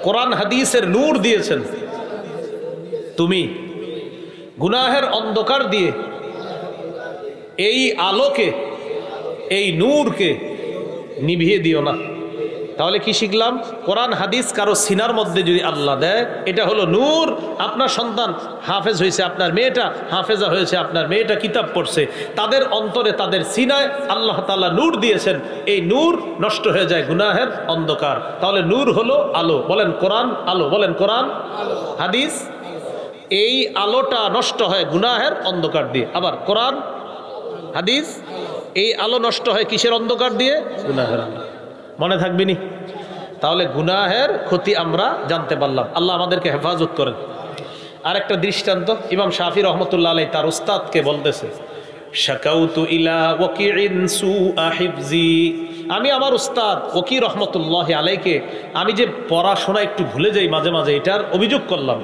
কোরআন হাদিসের নূর দিয়েছেন, তুমি গুনাহের অন্ধকার দিয়ে এই আলোকে, এই নূরকে নিভিয়ে দিও না। তাহলে কি শিখলাম? কোরআন হাদিস কারো সিনার মধ্যে যদি আল্লাহ দেয়, এটা হলো নূর। আপনার সন্তান হাফেজ হয়েছে, আপনার মেয়েটা হাফেজা হয়েছে, আপনার মেয়েটা কিতাব পড়ছে, তাদের অন্তরে, তাদের সিনায় আল্লাহ তাআলা নূর দিয়েছেন। এই নূর নষ্ট হয়ে যায় গুনাহের অন্ধকার। তাহলে নূর হলো আলো। বলেন কোরআন আলো, বলেন কোরআন হাদিস। এই আলোটা নষ্ট হয় গুনাহের অন্ধকার দিয়ে। আবার কোরআন হাদিস এই আলো নষ্ট হয় কিসের অন্ধকার দিয়ে? গুনাহের আলো। মনে থাকবি নি? তাহলে গুনাহের ক্ষতি আমরা জানতে পারলাম। আল্লাহ আমাদেরকে হেফাজত করেন। আর একটা দৃষ্টান্ত, ইমাম শাফি রহমতুল্লাহ আলাইহি তার উস্তাদকে বলতেছে, শাকাউতু ইলা ওয়াকিইন সুআ হিফজি, আমি আমার উস্তাদ ওয়াকি রহমতুল্লাহ আলাইহিকে আমি যে পড়াশোনা একটু ভুলে যাই মাঝে মাঝে, এটার অভিযোগ করলাম।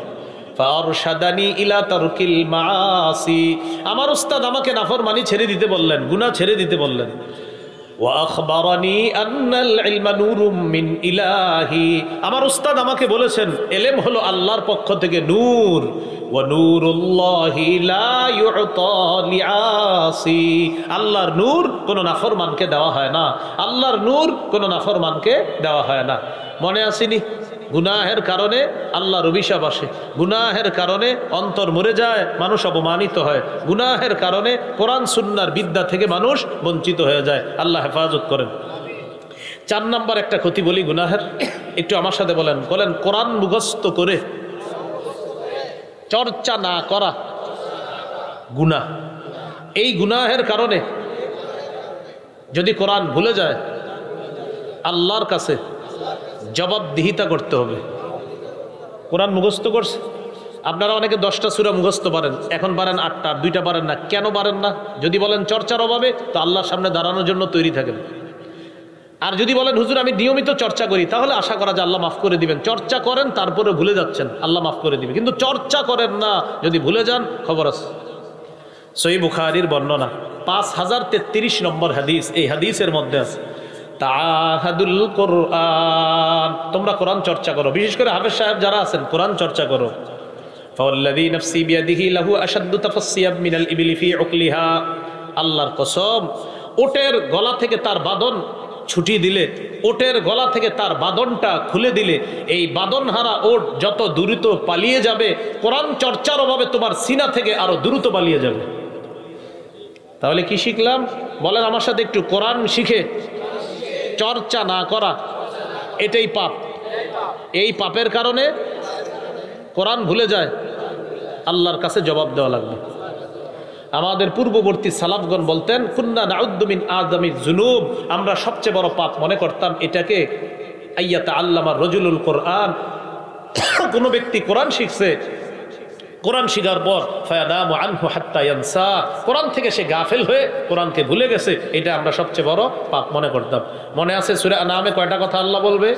ফারশাদানি ইলা তারকিল মাআসি, আমার উস্তাদ আমাকে নাফরমানি ছেড়ে দিতে বললেন, গুনাহ ছেড়ে দিতে বললেন। ওয়া আখবারানি আন্নাল ইলমা নূরুম মিন ইলাহি, আমার উস্তাদ আমাকে বলেছেন ইলম হলো আল্লাহর পক্ষ থেকে নূর। ওয়া নূরুল্লাহি লা ইউতা লিআসি, আল্লাহর নূর কোন নাফরমানকে দেওয়া হয় না, আল্লাহর নূর কোন নাফরমানকে দেওয়া হয় না। মনে আসেনি? গুনাহের কারণে আল্লাহর অভিশাপ আসে, গুনাহের কারণে অন্তর মরে যায়, মানুষ অপমানিত হয়, গুনাহের কারণে কোরআন সুন্নাহর বিদ্যা থেকে মানুষ বঞ্চিত হয়ে যায়। আল্লাহ হেফাজত করেন। 4 নম্বর একটা ক্ষতি বলি গুনাহের, একটু আমার সাথে বলেন, বলেন কোরআন মুখস্থ করে চর্চা না করা গুনাহ। এই গুনাহের কারণে যদি কোরআন ভুলে যায় আল্লাহর কাছে জবাবদিহিতা করতে হবে। কোরআন মুখস্থ করছে, আপনারা অনেকে 10টা সূরা মুখস্থ পারেন, এখন পারেন 8টা, 2টা পারেন না। কেন পারেন না? যদি বলেন চর্চার অভাবে, তো আল্লাহর সামনে দাঁড়ানোর জন্য তৈরি থাকেন। আর যদি বলেন হুজুর আমি নিয়মিত চর্চা করি, তাহলে আশা করা যায় আল্লাহ মাফ করে দিবেন। চর্চা করেন তারপরে ভুলে যাচ্ছেন, আল্লাহ মাফ করে দিবে। কিন্তু চর্চা করেন না, যদি ভুলে যান খবর আছে। সহিহ বুখারীর বর্ণনা 5033 নম্বর হাদিস, এই হাদিসের মধ্যে আছে তাহাদুল কোরআন, তোমরা কোরআন চর্চা করো, বিশেষ করে হাফেজ সাহেব যারা আছেন কোরআন চর্চা করো। ফাওয়াল্লাযী নাফসি বিয়াদিহি লাহু আশাদ্দু তাফাসসিয়াব মিনাল ইবলি ফি উকলিহা, আল্লাহর কসম, ওটের গলা থেকে তার বাঁধন ছুটি দিলে, ওটের গলা থেকে তার বাঁধনটা খুলে দিলে, এই বাঁধনহারা ওট যত দ্রুত পালিয়ে যাবে, কোরআন চর্চার অভাবে তোমার সিনা থেকে আরো দ্রুত পালিয়ে যাবে। তাহলে কি শিখলাম? বলেন আমার সাথে একটু, কোরআন শিখে চর্চা না করা এটাই পাপ। এই পাপের কারণে কোরআন ভুলে যায়, আল্লাহর কাছে জবাব দেওয়া লাগবে। আমাদের পূর্ববর্তী সালাফগণ বলতেন, কুন্না নাউদ্দু মিন আযামিজ যুনুব, আমরা সবচেয়ে বড় পাপ মনে করতাম এটাকে আইয়াতা আল্লামার রজুলুল কোরআন, কোন ব্যক্তি কোরআন শিখছে, কোরআন শিখার পর ফায়ানামু আনহু হাত্তা ইয়ানসা, কোরআন থেকে সে গাফেল হয়ে কোরআনকে ভুলে গেছে, এটা আমরা সবচেয়ে বড় পাপ মনে করতাম। মনে আছে সূরা আনআমে কয়টা কথা আল্লাহ বলবে?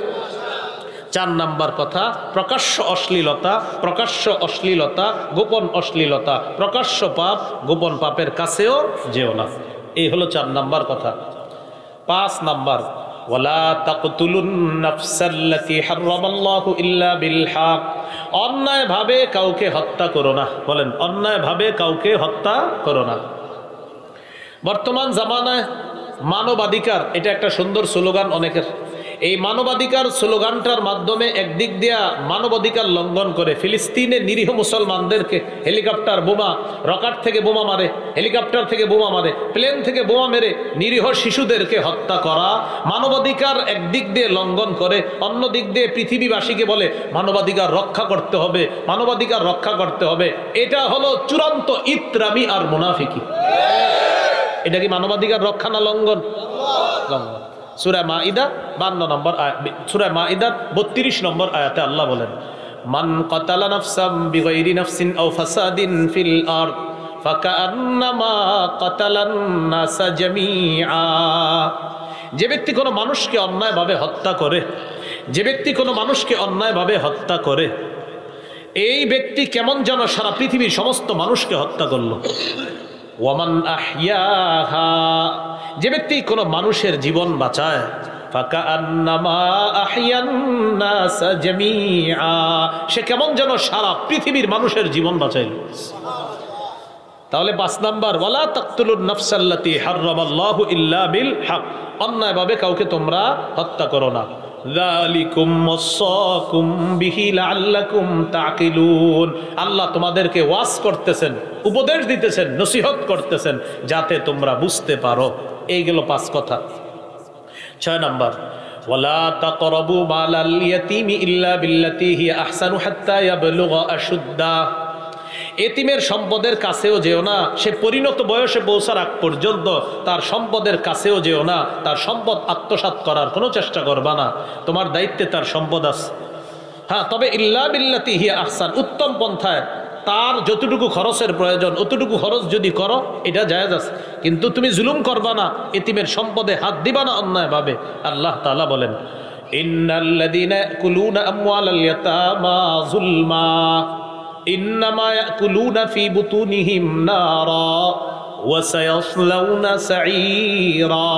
4 নাম্বার কথা, প্রকাশ্য অশ্লীলতা, প্রকাশ্য অশ্লীলতা, গোপন অশ্লীলতা, প্রকাশ্য পাপ, গোপন পাপের কাছেও যেও না। এই হলো 4 নাম্বার কথা। 5 নাম্বার, ওয়ালা তাকতুলুন নাফসাল্লাতী হারামাল্লাহু ইল্লা বিল হক, অন্যায় ভাবে কাউকে হত্যা করো না। বলেন অন্যায় ভাবে কাউকে হত্যা করো না। বর্তমান জামানায় মানবাধিকার, এটা একটা সুন্দর স্লোগান অনেকের। এই মানবাধিকার স্লোগানটার মাধ্যমে একদিক দিয়া মানবাধিকার লঙ্ঘন করে ফিলিস্তিনের নিরীহ মুসলমানদেরকে হেলিকপ্টার বোমা, রকেট থেকে বোমা মারে, হেলিকপ্টার থেকে বোমা মারে, প্লেন থেকে বোমা মেরে নিরীহ শিশুদেরকে হত্যা করা মানবাধিকার একদিক দিয়ে লঙ্ঘন করে। অন্য দিক দিয়ে পৃথিবীবাসীকে বলে মানবাধিকার রক্ষা করতে হবে, মানবাধিকার রক্ষা করতে হবে। এটা হলো চূড়ান্ত ইতরামি আর মুনাফিকি। এটা কি মানবাধিকার রক্ষা না লঙ্ঘন? লঙ্ঘন। সূরা মাইদা 52 নম্বর আয়াত, সূরা মাইদার 32 নম্বর আয়াতে আল্লাহ বলেন, মান কাতালা নাফসাম বিগাইরি নাফসিন আও ফাসাদিন ফিল আরদ ফাকান্নামা কাতালান নাসা জামিআ, যে ব্যক্তি কোনো মানুষকে অন্যায়ভাবে হত্যা করে, যে ব্যক্তি কোনো মানুষকে অন্যায়ভাবে হত্যা করে, এই ব্যক্তি কেমন যেন সারা পৃথিবীর সমস্ত মানুষকে হত্যা করলো। ওয়ামান আহইয়াহা, যে ব্যক্তি কোনো মানুষের জীবন বাঁচায়, ফাকান্নামা আহইয়ান নাস জামিআ, সে কেমন যেন সারা পৃথিবীর মানুষের জীবন বাঁচাইল। তাহলে 5 নাম্বার, ওয়ালা তাকতুলুন নাফসাল্লাতী হারামাল্লাহু ইল্লা বিল হক, অন্যায়ভাবে কাউকে তোমরা হত্যা করো না। যালিকুম ওয়াসাকুম বিহি লাআল্লাকুম তাকিলুন, আল্লাহ তোমাদেরকে ওয়াজ করতেছেন, উপদেশ দিতেছেন, নসিহত করতেছেন যাতে তোমরা বুঝতে পারো। এই গেল 5 কথা। 6 নাম্বার, ওয়ালা তাকরাবু মালাল ইয়াতীমি ইল্লা বিল্লাতী হিয়া আহসানু হাত্তা ইয়াবলুগা আশুদ্দা, এতিমের সম্পদের কাছেও যেও না, সে পরিণত বয়সে পৌঁছার আগ পর্যন্ত তার সম্পদের কাছেও যেও না, তার সম্পদ আত্মসাৎ করার কোনো চেষ্টা করবা না। তোমার দায়িত্বে তার সম্পদ আছে, হ্যাঁ, তবে ইল্লা বিল্লাতি হিয়া আহসান, উত্তম পন্থায় তার যতটুকু খরচের প্রয়োজন অতটুকু খরচ যদি করো এটা জায়েজ আছে, কিন্তু তুমি জুলুম করবা না, এতিমের সম্পদে হাত দিবা না অন্যায়ভাবে। আল্লাহ তাআলা বলেন ইন্নাল্লাযীনা ইয়াকুলুনা আমওয়ালাল ইয়াতামা যুলমা ইন্নামা ইয়াকুলুনা ফি বুতুনিহিম নারা ওয়া সায়াসলাউনা সাঈরা।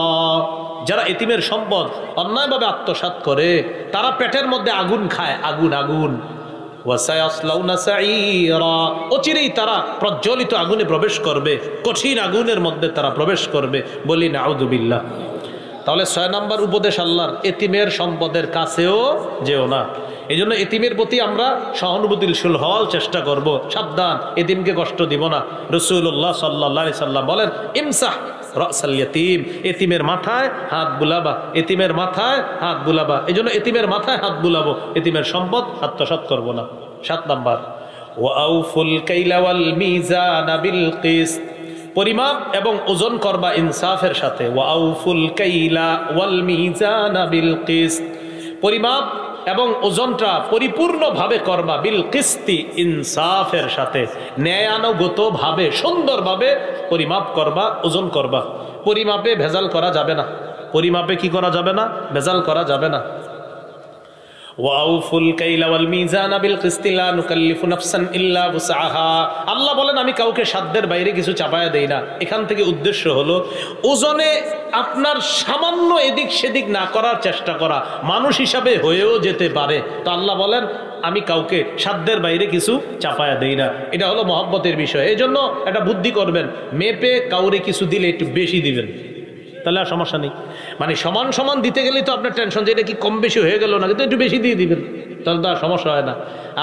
যারা এতিমের সম্পদ অন্যায়ভাবে আত্মসাৎ করে তারা পেটের মধ্যে আগুন খায়, আগুন আগুন। ওয়া সায়াসলাউনা সাঈরা, অচিরেই তারা প্রজ্বলিত আগুনে প্রবেশ করবে, কঠিন আগুনের মধ্যে তারা প্রবেশ করবে। বলি নাউযু বিল্লাহ। তাহলে 6 নম্বর উপদেশ আল্লাহর, এতিমের সম্পদের কাছেও যেও না। এই জন্য এতিমের প্রতি আমরা সহানুভূতিশীল হওয়ার চেষ্টা করব। সাবধান, এতিমকে কষ্ট দিব না। রাসূলুল্লাহ সাল্লাল্লাহু আলাইহি সাল্লাম বলেন ইমসাহ রাসাল ইয়াতীম, এতিমের মাথায় হাত বুলাবা, এতিমের মাথায় হাত বুলাবা। এই জন্য এতিমের মাথায় হাত বুলাবো, এতিমের সম্পদ আত্মসাৎ করব না। 7 নম্বর ওয়া আউফুল কাইলা ওয়াল মিজানা বিল কিসত, পরিমাপ এবং ওজন করবা ইনসাফের সাথে। ওয়া আউফুল কাইলা ওয়াল মিজানা বিল কিসত, পরিমাপ এবং ওজনটা পরিপূর্ণভাবে করবা, বিল কিস্তি, ইনসাফের সাথে, ন্যায়ানুগতভাবে সুন্দরভাবে পরিমাপ করবা, ওজন করবা। পরিমাপে ভেজাল করা যাবে না, পরিমাপে কি করা যাবে না? ভেজাল করা যাবে না। ওয়াউফুল কাইলা ওয়াল মিজানা বিল কিসতি লা নুকাল্লিফু নাফসান ইল্লা ওয়াসআহা। আল্লাহ বলেন আমি কাউকে সাধ্যের বাইরে কিছু চাপায়া দেই না। এখান থেকে উদ্দেশ্য হলো ওজনে আপনার সামান্য এদিক সেদিক না করার চেষ্টা করা, মানুষ হিসাবে হয়েও যেতে পারে। তো আল্লাহ বলেন আমি কাউকে সাধ্যের বাইরে কিছু চাপায়া দেই না। এটা হলো মহব্বতের বিষয়। এই জন্য একটা বুদ্ধি করবেন, মেপে কাউরে কিছু দিলে একটু বেশি দিবেন, তাহলে আর সমস্যা নেই। মানে সমান সমান দিতে গেলেই তো আপনার টেনশন যে এটা কি কম বেশি হয়ে গেল না, কিন্তু একটু বেশি দিয়ে দিবেন, তাহলে তো আর সমস্যা হয় না।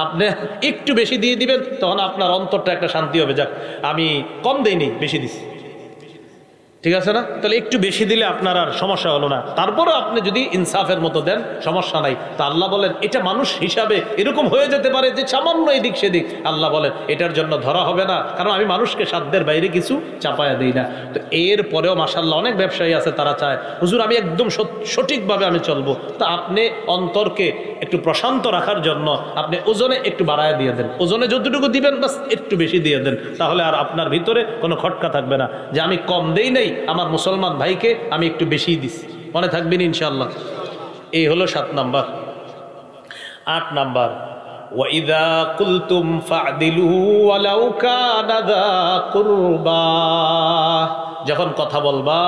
আপনি একটু বেশি দিয়ে দিবেন, তখন আপনার অন্তরটা একটা শান্তি হবে, যাক আমি কম দেইনি, বেশি দিছি, ঠিক আছে না? তাহলে একটু বেশি দিলে আপনার আর সমস্যা হলো না। তারপরে আপনি যদি ইনসাফের মতো দেন সমস্যা নাই। তা আল্লাহ বলেন এটা মানুষ হিসাবে এরকম হয়ে যেতে পারে যে সামান্য এদিক সেদিক, আল্লাহ বলেন এটার জন্য ধরা হবে না, কারণ আমি মানুষকে সাধ্যের বাইরে কিছু চাপায়া দিই না। তো এর পরেও মাশাআল্লাহ অনেক ব্যবসায়ী আছে, তারা চায় হুজুর আমি একদম সঠিকভাবে আমি চলবো। তা আপনি অন্তরকে একটু প্রশান্ত রাখার জন্য আপনি ওজনে একটু বাড়ায় দিয়ে দেন, ওজনে যতটুকু দিবেন বাস একটু বেশি দিয়ে দেন, তাহলে আর আপনার ভিতরে কোনো খটকা থাকবে না যে আমি কম দেই নাই, আমার মুসলমান ভাইকে আমি একটু বেশি দিছি, মনে থাকবেন ইনশাআল্লাহ। এই হলো 7 নাম্বার। 8 নাম্বার ওয়াইদা কুলতুম ফা'দিলু ওয়ালাউ কানা যা কুরবা, যখন কথা বলবা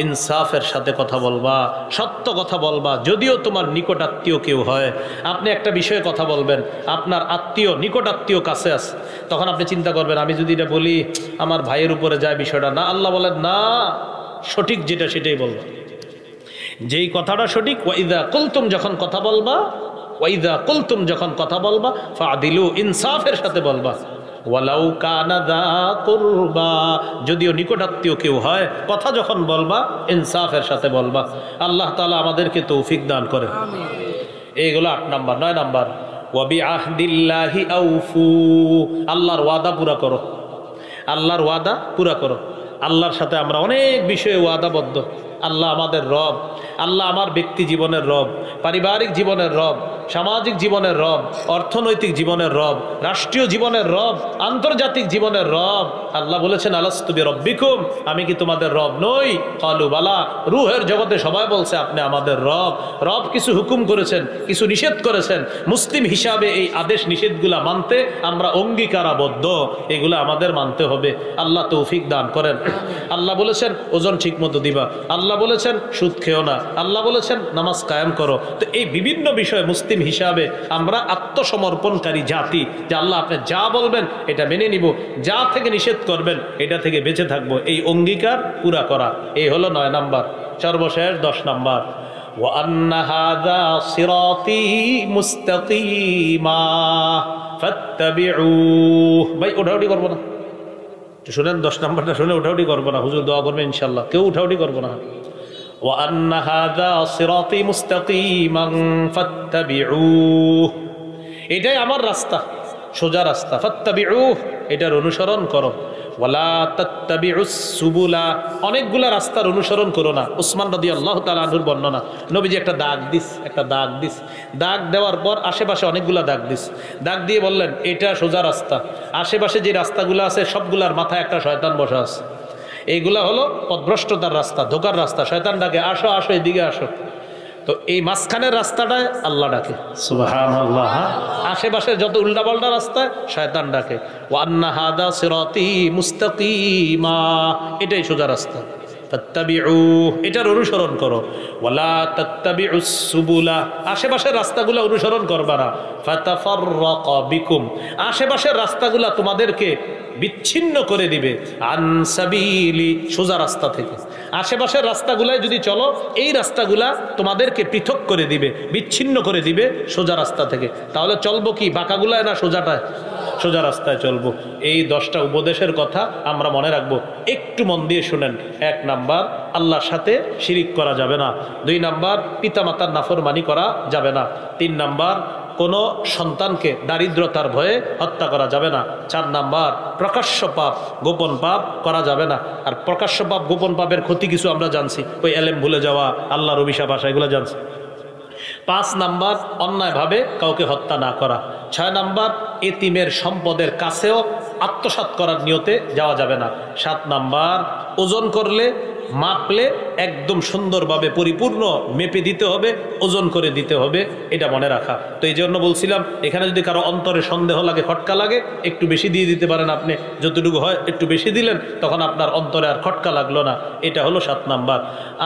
ইনসাফের সাথে কথা বলবা, সত্য কথা বলবা, যদিও তোমার নিকট আত্মীয় কেউ হয়। আপনি একটা বিষয়ে কথা বলবেন, আপনার আত্মীয় নিকট আত্মীয় কাছে আছে, তখন আপনি চিন্তা করবেন আমি যদি এটা বলি আমার ভাইয়ের উপরে যায় বিষয়টা না। আল্লাহ বলেন না, সঠিক যেটা সেটাই বলবা, যেই কথাটা সঠিক। ওয়াইদা কুলতুম, যখন কথা বলবা, ওয়াইদা কুলতুম যখন কথা বলবা, ফাদিলু, ইনসাফের সাথে বলবা। ওয়ালাউ কানা যা কুরবা, যদিও নিকটাত্মীয় কেউ হয়, কথা যখন বলবা ইনসাফের সাথে বলবা। আল্লাহ তাআলা আমাদেরকে তৌফিক দান করেন। এইগুলো 8 নাম্বার। 9 নাম্বার ওয়া বিআহদিল্লাহি আউফু, আল্লাহর ওয়াদা পুরা করো, আল্লাহর ওয়াদা পুরা করো। আল্লাহর সাথে আমরা অনেক বিষয়ে ওয়াদাবদ্ধ। আল্লাহ আমাদের রব, আল্লাহ আমার ব্যক্তি জীবনের রব, পারিবারিক জীবনের রব, সামাজিক জীবনের রব, অর্থনৈতিক জীবনের রব, রাষ্ট্রীয় জীবনের রব, আন্তর্জাতিক জীবনের রব। আল্লাহ বলেছেন আলাস্তু বিরব্বিকুম, আমি কি তোমাদের রব নই? ক্বালু বালা, রূহের জগতে সবাই বলছে আপনি আমাদের রব। রব কিছু হুকুম করেছেন, কিছু নিষেধ করেছেন। মুসলিম হিসাবে এই আদেশ নিষেধগুলা মানতে আমরা অঙ্গীকারাবদ্ধ, এগুলো আমাদের মানতে হবে। আল্লাহ তৌফিক দান করেন। আল্লাহ বলেছেন ওজন ঠিক মতো দিবা, আল্লাহ বলেছেন সুদ খেও না, আল্লাহ বলেছেন নামাজ কায়েম করো। তো এই বিভিন্ন বিষয়ে মুসলিম হিসাবে আমরা আত্মসমর্পণকারী জাতি, যে আল্লাহ আপনি যা বলবেন এটা মেনে নিব, যা থেকে নিষেধ করবেন এটা থেকে বেঁচে থাকবো, এই অঙ্গীকার পুরা করা। এই হলো 9 নাম্বার। সর্বশেষ 10 নাম্বার ওয়া আন্না হাযা সিরাতী মুস্তাকিমা ফাত্তাবিউহ। ভাই ওঠাউঠি করবো না, শুনেন 10 নাম্বারটা শুনে উঠাউঠি করবো না, হুজুর দোয়া করবেন ইনশাআল্লাহ, কেউ উঠাউঠি করবো না। ওয়া আন্না হাযা সিরাতী মুস্তাকিমান ফাত্তাবিউহ, এটাই আমার রাস্তা, সোজা রাস্তা। ফাত্তাবিউহ, এটার অনুসরণ করো। ওয়ালা তাত্তাবিউস সুবুলা, অনেকগুলা রাস্তার অনুসরণ করো না। উসমান রাদিয়াল্লাহু তাআলা আনহুর বর্ণনা, নবীজি একটা দাগ দিস, দাগ দেওয়ার পর আশেপাশে অনেকগুলা দাগ দিস, দাগ দিয়ে বললেন এটা সোজা রাস্তা, আশেপাশে যে রাস্তাগুলো আছে সবগুলার মাথায় একটা শয়তান বসা আছে, এইগুলা হলো পথভ্রষ্টতার রাস্তা, ধোকার রাস্তা। শয়তান ডাকে আসো আসো এদিকে আসো। তো এই মাঝখানের রাস্তাটায় আল্লাহ ডাকে, সুবহানাল্লাহ। আশেপাশে যত উল্টাপাল্টা রাস্তায় শয়তান ডাকে। ওয়া আন্না হাদা সিরাতি মুস্তাকিমা, এটাই সোজা রাস্তা, ফাত্তাবিউ, এটার অনুসরণ করো। ওয়ালা তাত্তাবিউস সুবুলা, আশেপাশের রাস্তাগুলো অনুসরণ করবা না। ফাতাফাররাকা বিকুম, আশেপাশের রাস্তাগুলো তোমাদেরকে বিচ্ছিন্ন করে দিবে। আন সাবিলি, সোজা রাস্তা থেকে। আশেপাশের রাস্তাগুলায় যদি চলো, এই রাস্তাগুলা তোমাদেরকে পৃথক করে দিবে, বিচ্ছিন্ন করে দিবে সোজা রাস্তা থেকে। তাহলে চলবো কি বাঁকাগুলায় না সোজাটায়? সোজা রাস্তায় চলবো। এই 10টা উপদেশের কথা আমরা মনে রাখবো, একটু মন দিয়ে শুনেন। 1 নাম্বার, আল্লাহর সাথে শিরিক করা যাবে না। 2 নাম্বার, পিতামাতার নাফরমানি করা যাবে না। 3 নাম্বার, কোনো সন্তানকে দারিদ্রতার ভয়ে হত্যা করা যাবে না। 4 নাম্বার, প্রকাশ্য পাপ গোপন পাপ করা যাবে না। আর প্রকাশ্য পাপ গোপন পাপের ক্ষতি কিছু আমরা জানছি, ওই এলেম ভুলে যাওয়া, আল্লাহর অভিশাপ আসা, এগুলো জানছি। 5 নাম্বার, অন্যায়ভাবে কাউকে হত্যা না করা। 6 নাম্বার, এতিমের সম্পদের কাছেও আত্মসাৎ করার নিয়তে যাওয়া যাবে না। 7 নাম্বার, ওজন করলে মাপলে একদম সুন্দরভাবে পরিপূর্ণ মেপে দিতে হবে, ওজন করে দিতে হবে, এটা মনে রাখা। তো এই জন্য বলছিলাম, এখানে যদি কারো অন্তরে সন্দেহ লাগে, খটকা লাগে, একটু বেশি দিয়ে দিতে পারেন আপনি, যতটুকু হয় একটু বেশি দিলেন, তখন আপনার অন্তরে আর খটকা লাগলো না। এটা হলো 7 নাম্বার।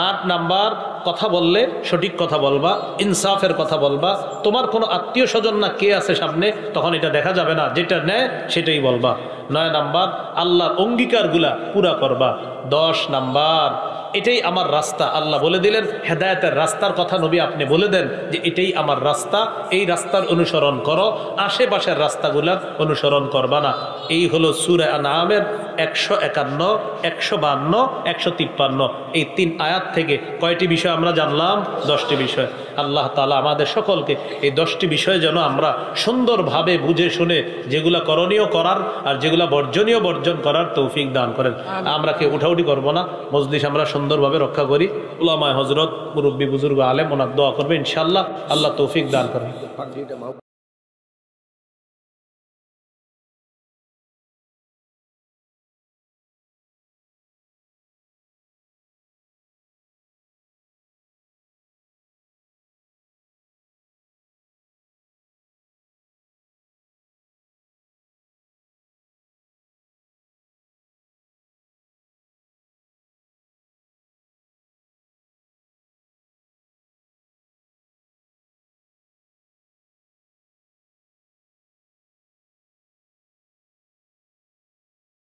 8 নাম্বার, কথা বললে সঠিক কথা বলবা, ইনসাফের কথা বলবা। তোমার কোনো আত্মীয় স্বজন না কে আছে সামনে, তখন এটা দেখা যাবে না, যেটা নেয় সেটাই বলবা। 9 নাম্বার, আল্লাহর অঙ্গীকারগুলা পুরা করবা। 10 নাম্বার, এটাই আমার রাস্তা, আল্লাহ বলে দিলেন হেদায়েতের রাস্তার কথা, নবী আপনি বলে দেন যে এটাই আমার রাস্তা, এই রাস্তার অনুসরণ করো, আশেপাশের রাস্তাগুলার অনুসরণ করবা না। এই হলো সূরা আনআমের 151, 152, 153 এই 3 আয়াত থেকে কয়টি বিষয় আমরা জানলাম? 10টি বিষয়। আল্লাহ তাআলা আমাদের সকলকে এই 10টি বিষয় যেন আমরা সুন্দরভাবে বুঝে শুনে যেগুলা করণীয় করার আর যেগুলা বর্জনীয় বর্জন করার তৌফিক দান করেন। আমরা কে উঠাউঠি করবো না, মজলিস আমরা সুন্দরভাবে রক্ষা করি। উলামায়ে হযরত, মুরব্বী, বুজুর্গ, আলেম ওনার দোয়া করবে ইনশাআল্লাহ, আল্লাহ তৌফিক দান করেন।